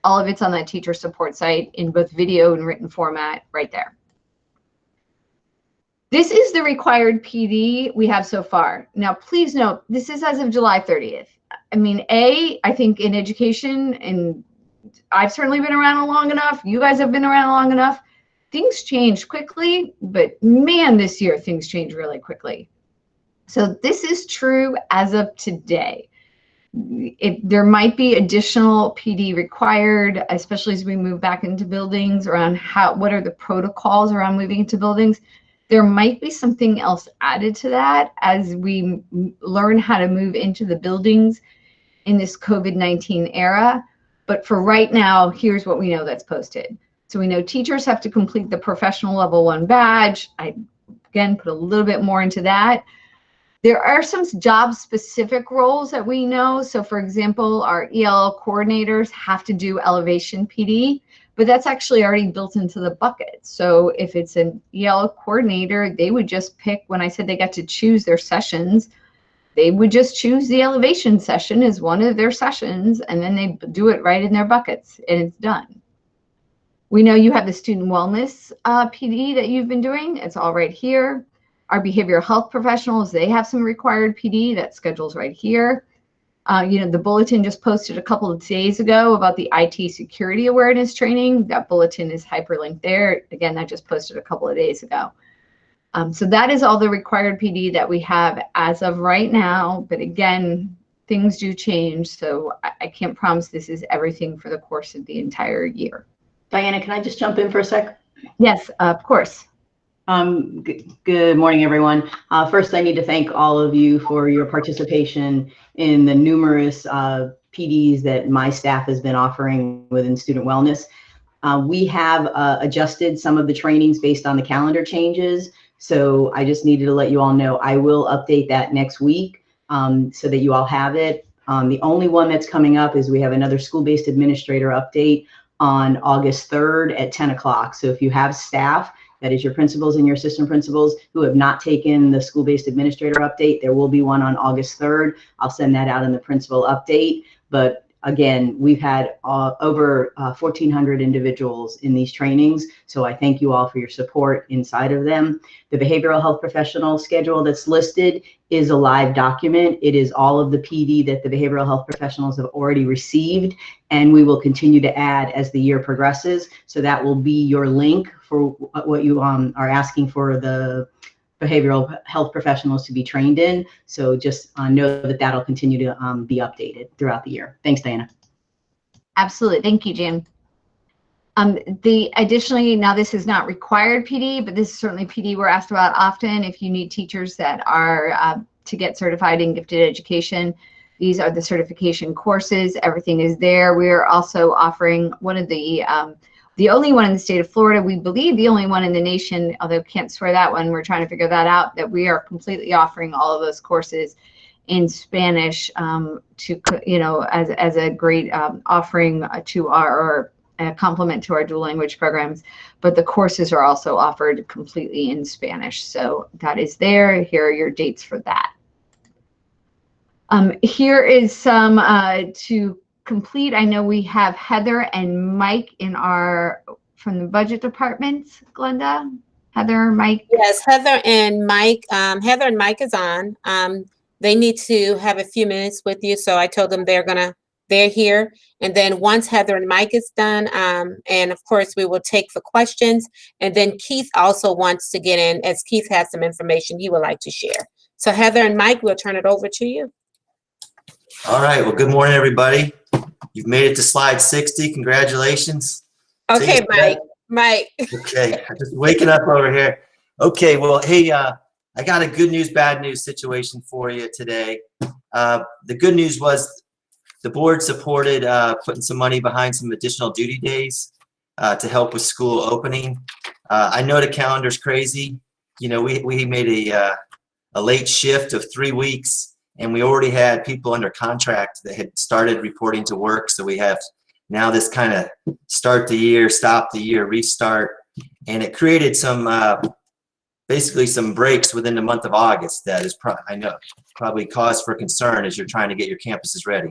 all of it's on that teacher support site in both video and written format right there. This is the required PD we have so far. Now, please note, this is as of July 30th. I mean, I think in education, and I've certainly been around long enough, you guys have been around long enough, things change quickly, but man, this year things change really quickly. So this is true as of today. There might be additional PD required, especially as we move back into buildings, around what are the protocols around moving into buildings. There might be something else added to that as we learn how to move into the buildings in this COVID-19 era. But for right now, here's what we know that's posted. So we know teachers have to complete the professional level 1 badge. I, again, put a little bit more into that. There are some job-specific roles that we know. So for example, our ELL coordinators have to do elevation PD, but that's actually already built into the bucket. So if it's an ELL coordinator, they would just pick, when I said they got to choose their sessions, they would just choose the elevation session as one of their sessions, and then they do it right in their buckets, and it's done. We know you have the student wellness PD that you've been doing. It's all right here. Our behavioral health professionals, they have some required PD. That schedule's right here. The bulletin just posted a couple of days ago about the IT security awareness training. That bulletin is hyperlinked there. Again, that just posted a couple of days ago. So that is all the required PD that we have as of right now. But again, things do change. So I can't promise this is everything for the course of the entire year. Diana, can I just jump in for a sec? Yes, of course. Good morning, everyone. First, I need to thank all of you for your participation in the numerous PDs that my staff has been offering within student wellness. We have adjusted some of the trainings based on the calendar changes. So I just needed to let you all know I will update that next week so that you all have it. The only one that's coming up is we have another school-based administrator update on August 3rd at 10 o'clock. So if you have staff, that is your principals and your assistant principals who have not taken the school-based administrator update, there will be one on August 3rd. I'll send that out in the principal update. But again, we've had over 1,400 individuals in these trainings. So I thank you all for your support inside of them. The behavioral health professional schedule that's listed is a live document. It is all of the PD that the behavioral health professionals have already received, and we will continue to add as the year progresses. So that will be your link for what you are asking for the behavioral health professionals to be trained in. So just know that that'll continue to be updated throughout the year. Thanks, Diana. Absolutely. Thank you, Jan. Additionally, now this is not required PD, but this is certainly PD we're asked about often. If you need teachers that are to get certified in gifted education, these are the certification courses. Everything is there. We are also offering one of the only one in the state of Florida, we believe the only one in the nation, although can't swear that one, we're trying to figure that out, that we are completely offering all of those courses in Spanish as a great offering to our complement to our dual language programs. But the courses are also offered completely in Spanish. So that is there. Here are your dates for that. Here is some to complete. I know we have Heather and Mike from the budget department. Glenda, Heather, Mike. Yes, Heather and Mike. Heather and Mike is on. They need to have a few minutes with you, so I told them they're here. And then once Heather and Mike is done, and of course we will take the questions. And then Keith also wants to get in, as Keith has some information he would like to share. So Heather and Mike, we'll turn it over to you. All right. Well, good morning, everybody. You've made it to slide 60. Congratulations. Okay, Mike. Okay, I'm just waking up over here. Okay, well, hey, I got a good news, bad news situation for you today. The good news was the board supported putting some money behind some additional duty days to help with school opening. I know the calendar's crazy. You know, we made a late shift of 3 weeks, and we already had people under contract that had started reporting to work. So we have now this kind of start the year, stop the year, restart. And it created some, basically some breaks within the month of August that is, I know, probably cause for concern as you're trying to get your campuses ready.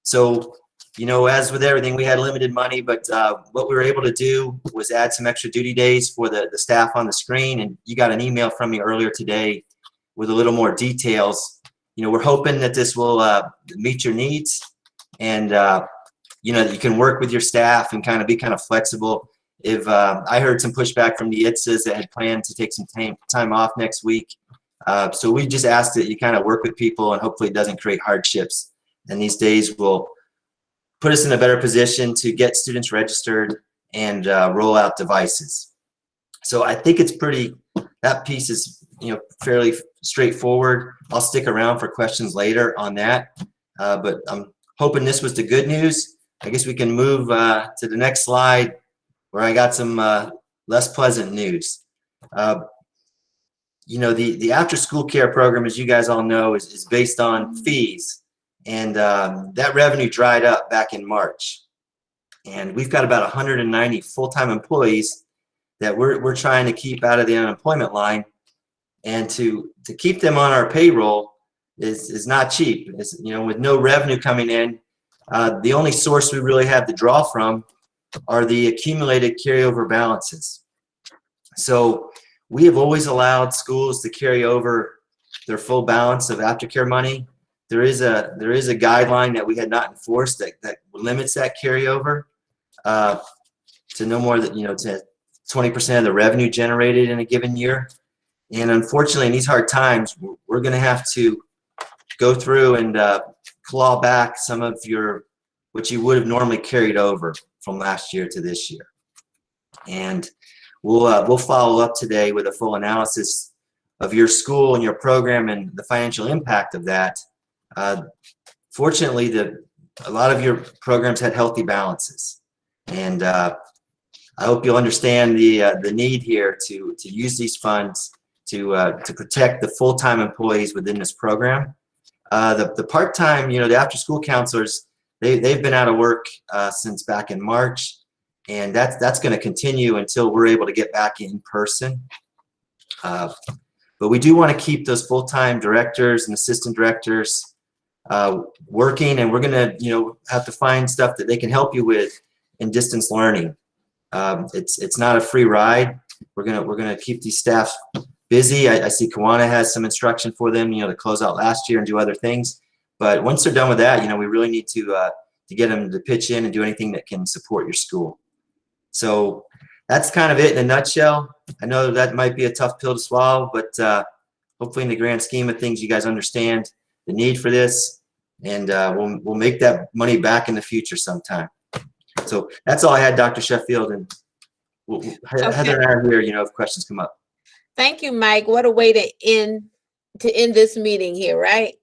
So, you know, as with everything, we had limited money, but what we were able to do was add some extra duty days for the staff on the screen. And you got an email from me earlier today with a little more details. You know, we're hoping that this will meet your needs, and you know, that you can work with your staff and kind of be kind of flexible. If I heard some pushback from the ITSAs that had planned to take some time off next week. So we just asked that you kind of work with people, and hopefully it doesn't create hardships. And these days will put us in a better position to get students registered and roll out devices. So I think it's that piece is, you know, fairly straightforward. I'll stick around for questions later on that. But I'm hoping this was the good news. I guess we can move to the next slide, where I got some less pleasant news. You know, the after school care program, as you guys all know, is based on fees. And that revenue dried up back in March. And we've got about 190 full-time employees that we're trying to keep out of the unemployment line. And to keep them on our payroll is not cheap. It's, you know, with no revenue coming in, the only source we really have to draw from are the accumulated carryover balances. So we have always allowed schools to carry over their full balance of aftercare money. There is a guideline that we had not enforced that limits that carryover to no more than, you know, to 20% of the revenue generated in a given year. And unfortunately, in these hard times, we're going to have to go through and claw back some of what you would have normally carried over from last year to this year. And we'll follow up today with a full analysis of your school and your program and the financial impact of that. Fortunately, a lot of your programs had healthy balances, and I hope you'll understand the need here to use these funds to protect the full-time employees within this program. The part-time, you know, the after-school counselors, they've been out of work since back in March, and that's going to continue until we're able to get back in person. But we do want to keep those full-time directors and assistant directors working, and we're going to, you know, have to find stuff that they can help you with in distance learning. It's not a free ride. We're gonna keep these staff busy. I see Kiwanis has some instruction for them, you know, to close out last year and do other things. But once they're done with that, you know, we really need to get them to pitch in and do anything that can support your school. So that's kind of it in a nutshell. I know that might be a tough pill to swallow, but hopefully in the grand scheme of things, you guys understand the need for this, and we'll make that money back in the future sometime. So that's all I had, Dr. Sheffield, and Heather and I are here, you know, if questions come up. Thank you, Mike. What a way to end this meeting here, right?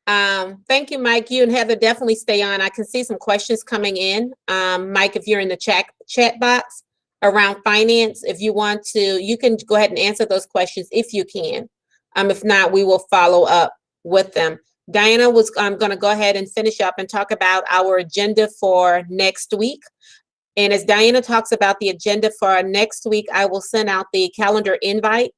Thank you, Mike. You and Heather definitely stay on. I can see some questions coming in. Mike, if you're in the chat box around finance, if you want to, you can go ahead and answer those questions if you can. If not, we will follow up with them. Diana was going to go ahead and finish up and talk about our agenda for next week. And as Diana talks about the agenda for next week, I will send out the calendar invite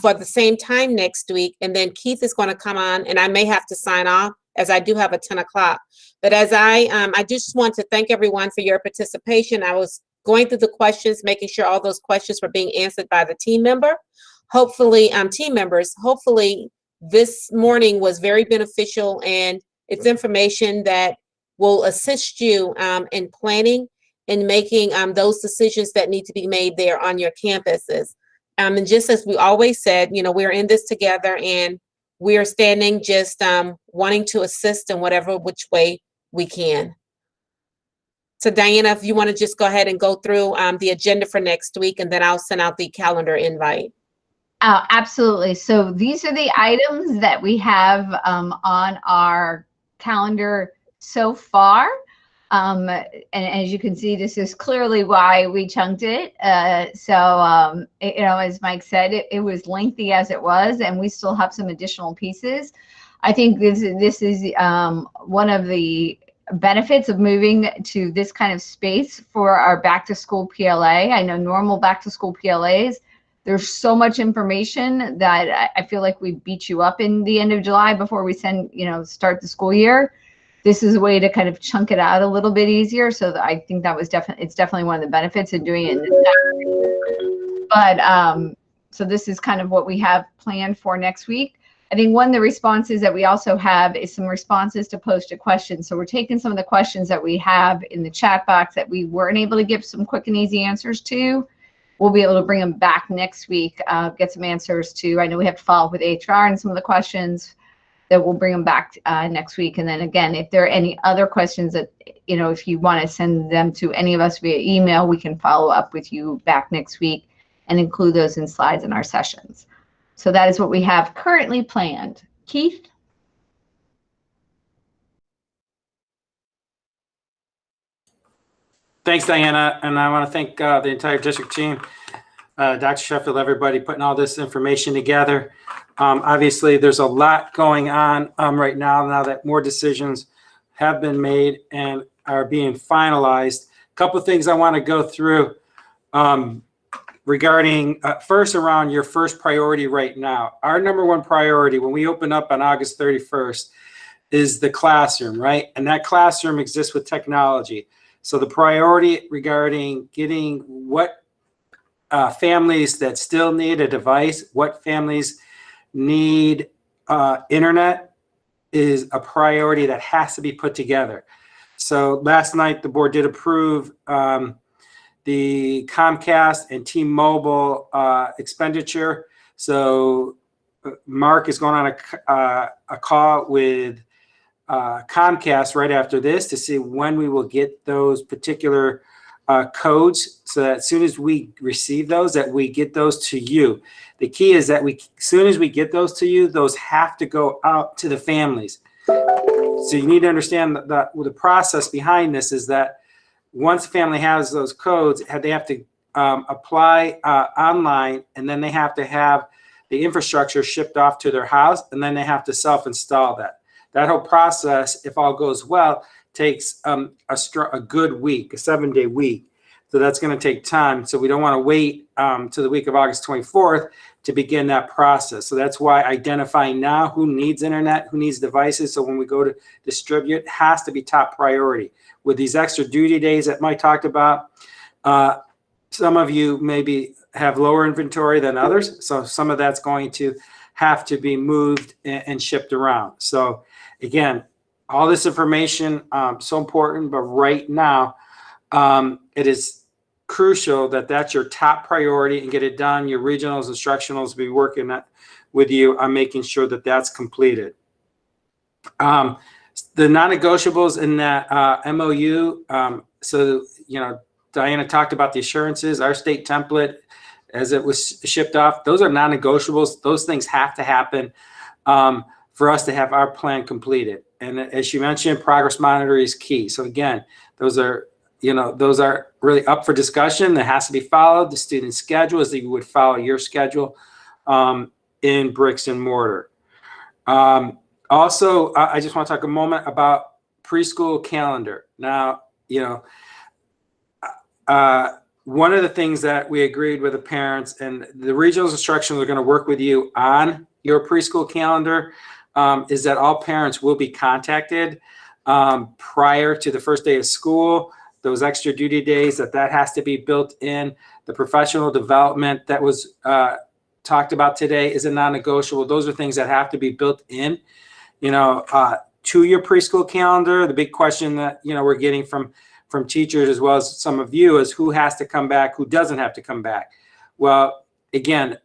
for the same time next week. And then Keith is going to come on, and I may have to sign off as I do have a 10 o'clock. But as I just want to thank everyone for your participation. I was going through the questions, making sure all those questions were being answered by the team member. Hopefully, team members, hopefully this morning was very beneficial, and it's information that will assist you in planning and making those decisions that need to be made there on your campuses. And just as we always said, you know, we're in this together, and we're standing just wanting to assist in whatever which way we can. So Diana, if you want to just go ahead and go through the agenda for next week, and then I'll send out the calendar invite. Absolutely. So these are the items that we have on our calendar so far. And as you can see, this is clearly why we chunked it. You know, as Mike said, it was lengthy as it was, and we still have some additional pieces. I think this is one of the benefits of moving to this kind of space for our back to school PLA. I know normal back to school PLAs, there's so much information that I feel like we beat you up in the end of July before we start the school year. This is a way to kind of chunk it out a little bit easier. So I think that was definitely one of the benefits of doing it. But so this is kind of what we have planned for next week. I think one of the responses that we also have is some responses to posted questions. So we're taking some of the questions that we have in the chat box that we weren't able to give some quick and easy answers to. We'll be able to bring them back next week, get some answers to. I know we have to follow up with HR and some of the questions that we'll bring them back next week. And then again, if there are any other questions that, if you want to send them to any of us via email, we can follow up with you back next week and include those in slides in our sessions. So that is what we have currently planned. Keith? Thanks, Diana. And I want to thank the entire district team, Dr. Sheffield, everybody putting all this information together. Obviously, there's a lot going on right now that more decisions have been made and are being finalized. A couple of things I want to go through regarding first around your first priority right now. Our number one priority when we open up on August 31st is the classroom, right? And that classroom exists with technology. So the priority regarding getting what families that still need a device, what families need internet is a priority that has to be put together. So last night the board did approve the Comcast and T-Mobile expenditure. So Mark is going on a call with Comcast right after this to see when we will get those particular codes, so that as soon as we receive those, that we get those to you. The key is that as soon as we get those to you, those have to go out to the families. So you need to understand that the process behind this is that once a family has those codes, they have to apply online, and then they have to have the infrastructure shipped off to their house, and then they have to self-install that. That whole process, if all goes well, takes a good week, a 7-day week. So that's going to take time. So we don't want to wait to the week of August 24th to begin that process. So that's why identifying now who needs internet, who needs devices. So when we go to distribute, has to be top priority. With these extra duty days that Mike talked about, some of you maybe have lower inventory than others. So some of that's going to have to be moved and shipped around. So again, all this information, so important, but right now, it is crucial that that's your top priority and get it done. Your regionals, instructionals will be working with you on making sure that that's completed. The non-negotiables in that MOU, so, Diana talked about the assurances, our state template as it was shipped off, those are non-negotiables. Those things have to happen for us to have our plan completed. And as you mentioned, progress monitor is key. So again, those are really up for discussion. That has to be followed. The student schedule is that you would follow your schedule in bricks and mortar. Also, I just want to talk a moment about preschool calendar. Now, one of the things that we agreed with the parents, and the regional instructions are going to work with you on your preschool calendar, is that all parents will be contacted prior to the first day of school. Those extra duty days, that has to be built in. The professional development that was talked about today is a non-negotiable. Those are things that have to be built in, to your preschool calendar. The big question that, we're getting from teachers as well as some of you is who has to come back, who doesn't have to come back. Well, again,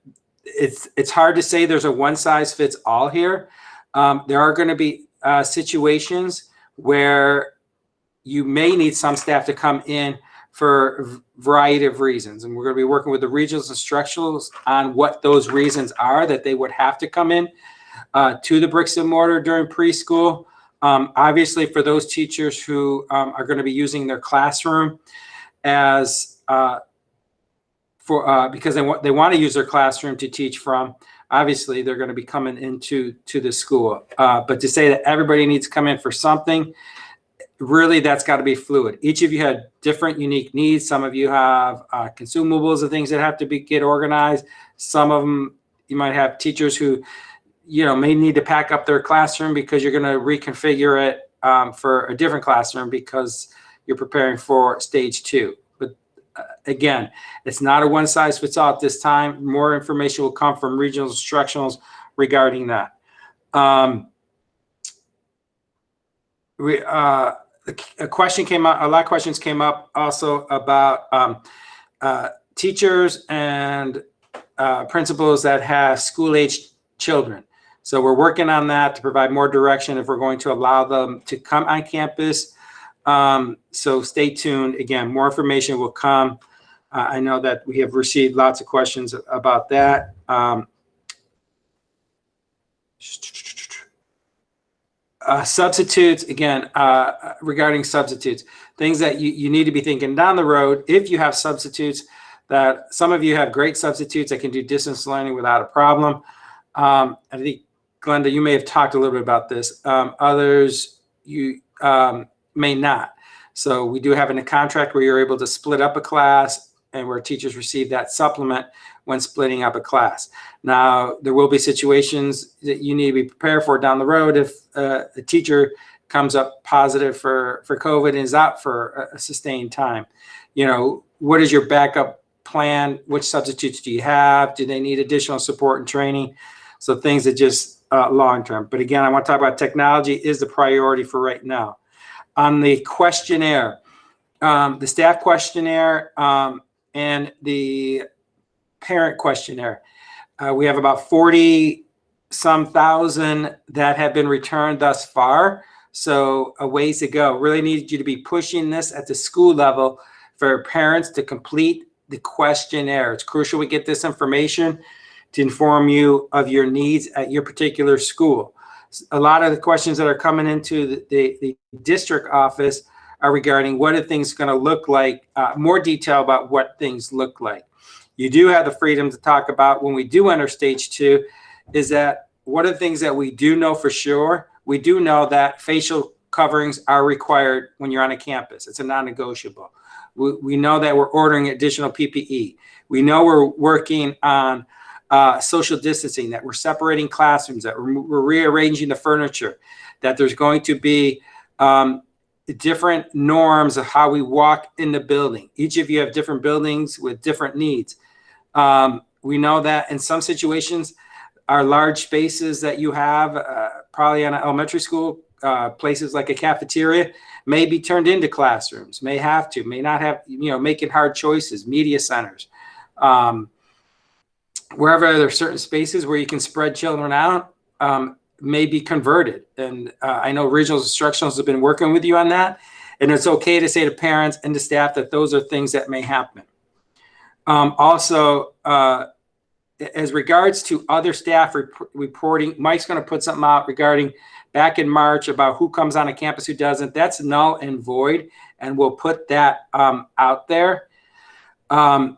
it's hard to say there's a one size fits all here. There are going to be situations where you may need some staff to come in for a variety of reasons. And we're going to be working with the regionals instructionals on what those reasons are that they would have to come in to the bricks and mortar during preschool. Obviously, for those teachers who are going to be using their classroom as because they want to use their classroom to teach from, obviously they're going to be coming into the school. But to say that everybody needs to come in for something, really, that's got to be fluid. Each of you had different unique needs. Some of you have consumables and things that have to get organized. Some of them, you might have teachers who, may need to pack up their classroom because you're going to reconfigure it for a different classroom because you're preparing for stage 2. But again, it's not a one size fits all at this time. More information will come from regional instructionals regarding that. A question came up, a lot of questions came up also about teachers and principals that have school-aged children. So we're working on that to provide more direction if we're going to allow them to come on campus. So stay tuned. Again, more information will come. I know that we have received lots of questions about that. Substitutes, again, regarding substitutes, things that you need to be thinking down the road. If you have substitutes, that some of you have great substitutes that can do distance learning without a problem. I think, Glenda, you may have talked a little bit about this. Others, you may not. So we do have in a contract where you're able to split up a class and where teachers receive that supplement when splitting up a class. Now, there will be situations that you need to be prepared for down the road if a teacher comes up positive for COVID and is out for a sustained time. What is your backup plan? Which substitutes do you have? Do they need additional support and training? So things that just long-term. But again, I want to talk about technology is the priority for right now. On the questionnaire, the staff questionnaire and the parent questionnaire, we have about 40-some thousand that have been returned thus far. So a ways to go. Really need you to be pushing this at the school level for parents to complete the questionnaire. It's crucial we get this information to inform you of your needs at your particular school. A lot of the questions that are coming into the district office are regarding what are things going to look like, more detail about what things look like. You do have the freedom to talk about when we do enter stage 2 is that what are the things that we do know for sure? We do know that facial coverings are required when you're on a campus. It's a non-negotiable. We know that we're ordering additional PPE. We know we're working on social distancing, that we're separating classrooms, that we're rearranging the furniture, that there's going to be different norms of how we walk in the building. Each of you have different buildings with different needs. We know that in some situations, our large spaces that you have, probably in an elementary school, places like a cafeteria, may be turned into classrooms, may have to, may not have, making hard choices, media centers. Wherever there are certain spaces where you can spread children out, may be converted. And I know regional instructionals have been working with you on that. And it's okay to say to parents and to staff that those are things that may happen. Also, as regards to other staff reporting, Mike's going to put something out regarding back in March about who comes on a campus, who doesn't. That's null and void. And we'll put that out there. And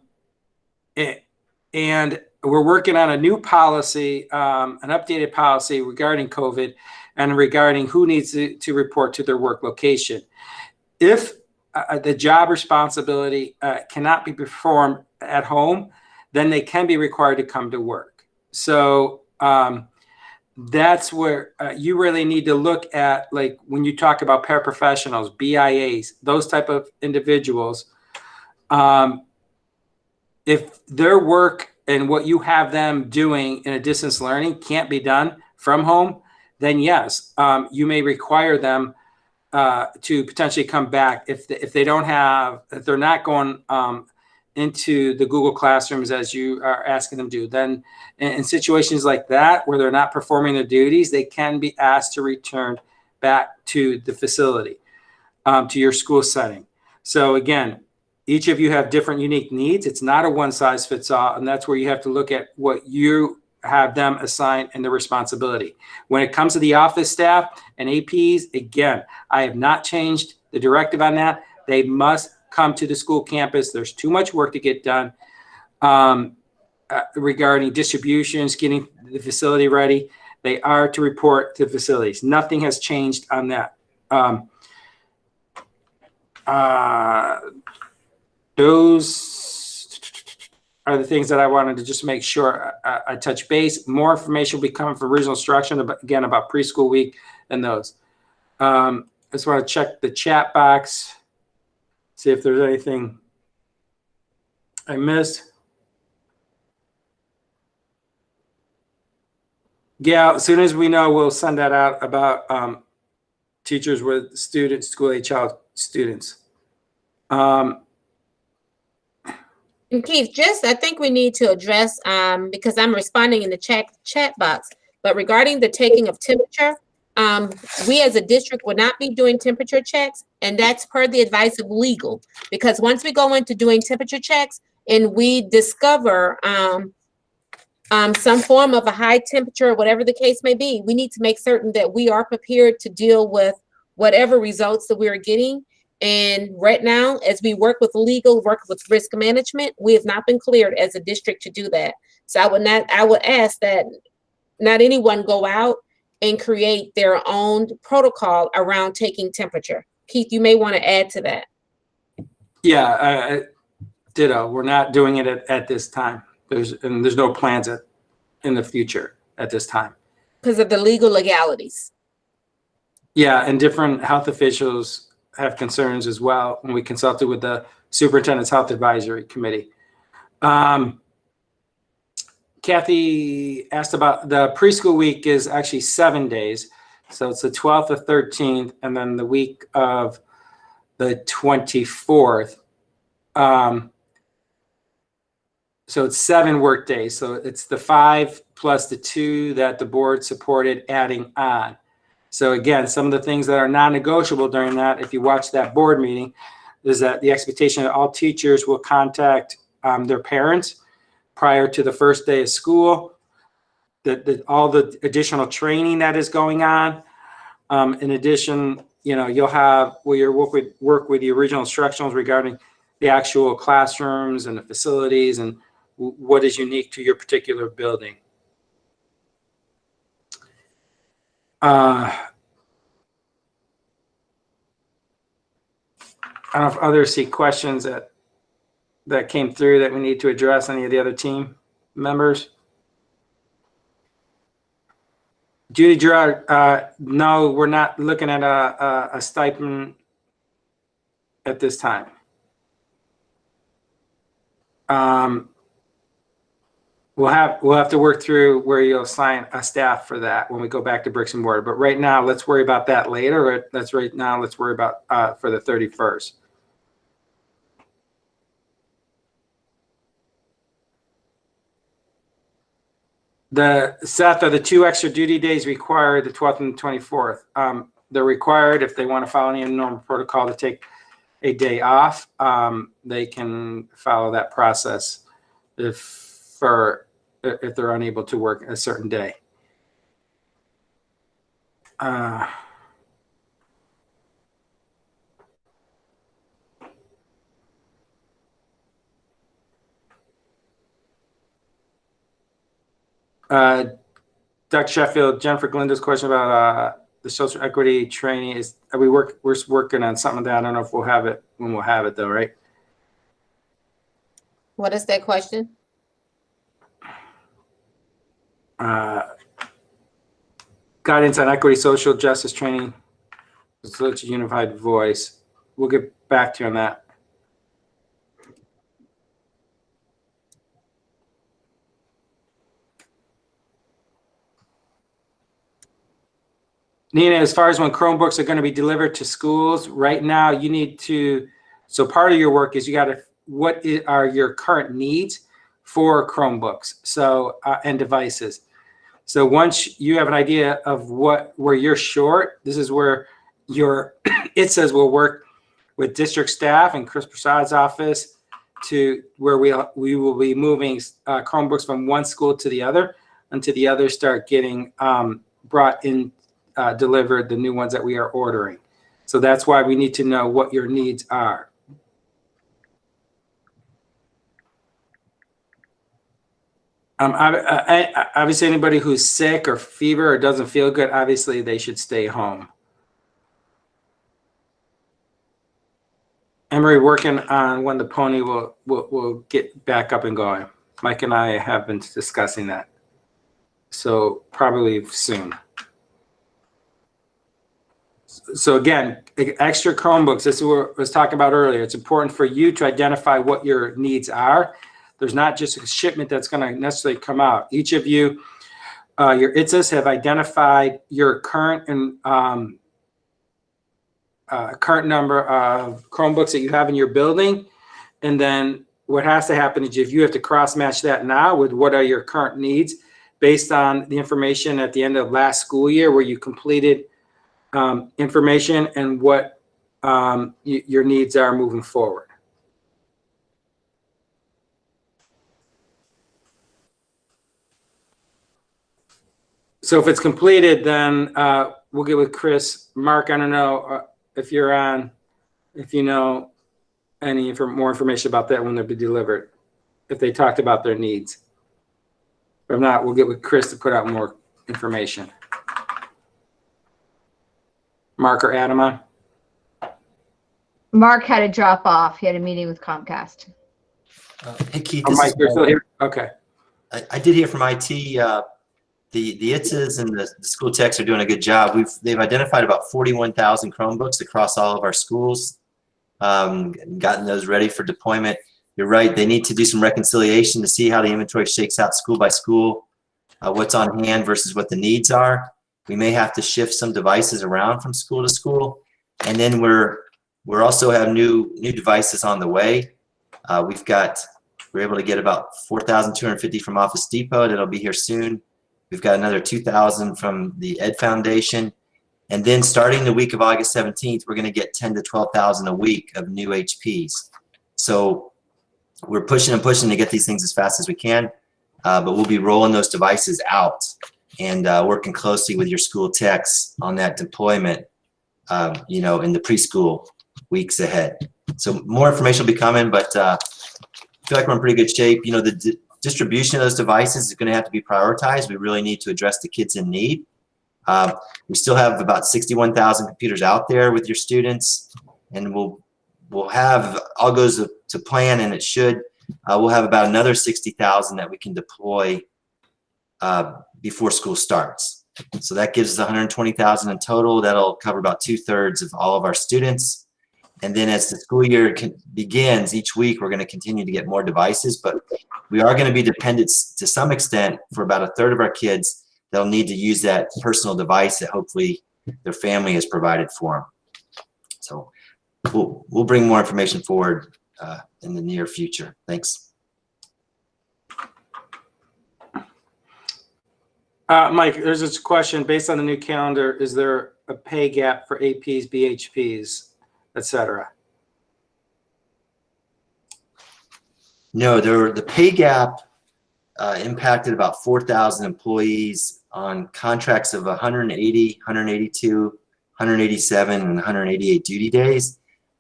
we're working on a new policy, an updated policy regarding COVID and regarding who needs to report to their work location. If the job responsibility cannot be performed at home, then they can be required to come to work. So that's where you really need to look at, like when you talk about paraprofessionals, BIAs, those type of individuals, if their work and what you have them doing in a distance learning can't be done from home, then yes, you may require them to potentially come back if they don't have, if they're not going into the Google Classrooms as you are asking them to. Then in situations like that, where they're not performing their duties, they can be asked to return back to the facility, to your school setting. So again, each of you have different unique needs. It's not a one size fits all. And that's where you have to look at what you have them assigned and the responsibility. When it comes to the office staff and APs, again, I have not changed the directive on that. They must come to the school campus. There's too much work to get done regarding distributions, getting the facility ready. They are to report to facilities. Nothing has changed on that. Those are the things that I wanted to just make sure I touch base. More information will be coming from regional instruction, again, about preschool week and those. I just want to check the chat box, see if there's anything I missed. Yeah, as soon as we know, we'll send that out about teachers with students, school age child students. And Keith, I think we need to address, because I'm responding in the chat box, but regarding the taking of temperature, we as a district would not be doing temperature checks, and that's per the advice of legal. Because once we go into doing temperature checks and we discover some form of a high temperature, whatever the case may be, we need to make certain that we are prepared to deal with whatever results that we're getting. And right now, as we work with legal, work with risk management, we have not been cleared as a district to do that. So I would ask that not anyone go out and create their own protocol around taking temperature. Keith, you may want to add to that. Yeah, ditto. We're not doing it at this time. There's no plans in the future at this time. Because of the legal legalities. Yeah, and different health officials have concerns as well when we consulted with the Superintendent's Health Advisory Committee. Kathy asked about the preschool week is actually 7 days. So it's the 12th or 13th, and then the week of the 24th. So it's 7 work days. So it's the 5 plus the 2 that the board supported adding on. So again, some of the things that are non-negotiable during that, if you watch that board meeting, is that the expectation that all teachers will contact their parents prior to the first day of school, all the additional training that is going on. In addition, you'll have where you work with the original instructionals regarding the actual classrooms and the facilities and what is unique to your particular building. I don't know if others see questions that came through that we need to address. Any of the other team members? Judy Gerard, no, we're not looking at a stipend at this time. We'll have to work through where you'll assign a staff for that when we go back to bricks and mortar. But right now, let's worry about that later. Let's worry about for the 31st. Seth, are the 2 extra duty days required, the 12th and the 24th? They're required if they want to follow any normal protocol to take a day off. They can follow that process if they're unable to work a certain day. Dr. Sheffield, Jennifer Glinda's question about the social equity training is we're working on something of that. I don't know if we'll have it when we'll have it though, right? What is that question? Guidance on equity, social justice training, such a unified voice. We'll get back to you on that. Nina, as far as when Chromebooks are going to be delivered to schools, right now you need to, so part of your work is what are your current needs for Chromebooks and devices. So once you have an idea of where you're short, this is where it says we'll work with district staff and Chris Prasad's office to where we will be moving Chromebooks from one school to the other. until the others start getting brought in, delivered, the new ones that we are ordering. So that's why we need to know what your needs are. Obviously, anybody who's sick or fever or doesn't feel good, obviously they should stay home. Emery working on when the pony will get back up and going. Mike and I have been discussing that. So probably soon. So again, extra Chromebooks, this is what I was talking about earlier. It's important for you to identify what your needs are. There's not just a shipment that's going to necessarily come out. Each of you, your ITSAs have identified your current and current number of Chromebooks that you have in your building. And then what has to happen is if you have to cross match that now with what are your current needs based on the information at the end of last school year where you completed information and what your needs are moving forward. So if it's completed, then we'll get with Chris. Mark, I don't know if you're on, if you know any more information about that when they'll be delivered, if they talked about their needs. If not, we'll get with Chris to put out more information. Mark or Adama? Mark had to drop off. He had a meeting with Comcast. Hey, Keith. Oh, Mike, you're still here? Okay. I did hear from IT. The ITSAs and the school techs are doing a good job. They've identified about 41,000 Chromebooks across all of our schools, gotten those ready for deployment. You're right, they need to do some reconciliation to see how the inventory shakes out school by school, what's on hand versus what the needs are. We may have to shift some devices around from school to school. And then we're also have new devices on the way. We're able to get about 4,250 from Office Depot. That'll be here soon. We've got another 2,000 from the Ed Foundation. And then starting the week of August 17th, we're going to get 10 to 12,000 a week of new HPs. So we're pushing and pushing to get these things as fast as we can, but we'll be rolling those devices out and working closely with your school techs on that deployment, you know, in the preschool weeks ahead. So more information will be coming, but I feel like we're in pretty good shape. You know, the distribution of those devices is going to have to be prioritized. We really need to address the kids in need. We still have about 61,000 computers out there with your students, and we'll have, all goes to plan, and it should, we'll have about another 60,000 that we can deploy before school starts. So that gives us 120,000 in total. That'll cover about 2/3 of all of our students. And then as the school year begins, each week we're going to continue to get more devices, but we are going to be dependent to some extent for about 1/3 of our kids that'll need to use that personal device that hopefully their family has provided for them. So we'll bring more information forward in the near future. Thanks. Mike, there's this question based on the new calendar. Is there a pay gap for APs, BHPs, etc.? No, the pay gap impacted about 4,000 employees on contracts of 180, 182, 187, and 188 duty days.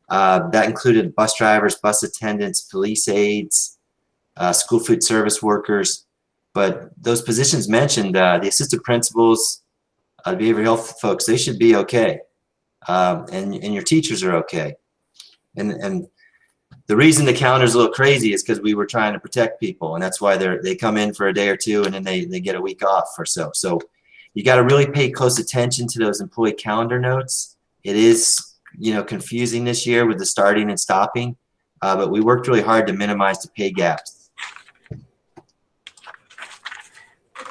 That included bus drivers, bus attendants, police aides, school food service workers. But those positions mentioned, the assistant principals, behavioral health folks, they should be okay. And your teachers are okay. And the reason the calendar is a little crazy is because we were trying to protect people, and that's why they come in for a day or two and then they get a week off or so. So you got to really pay close attention to those employee calendar notes. It is, you know, confusing this year with the starting and stopping, but we worked really hard to minimize the pay gaps.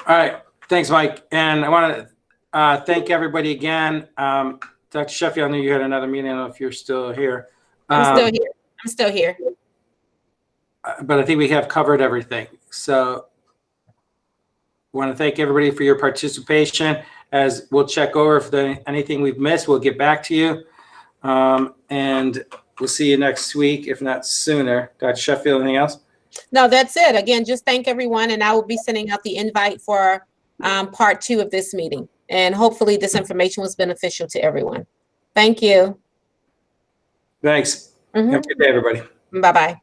All right, thanks, Mike. And I want to thank everybody again. Dr. Sheffield, I knew you had another meeting. I don't know if you're still here. I'm still here. I'm still here. But I think we have covered everything. So I want to thank everybody for your participation. As we'll check over if there's anything we've missed, we'll get back to you. And we'll see you next week, if not sooner. Dr. Sheffield, anything else? No, that's it. Again, just thank everyone, and I will be sending out the invite for part 2 of this meeting. And hopefully this information was beneficial to everyone. Thank you. Thanks. Have a good day, everybody. Bye-bye.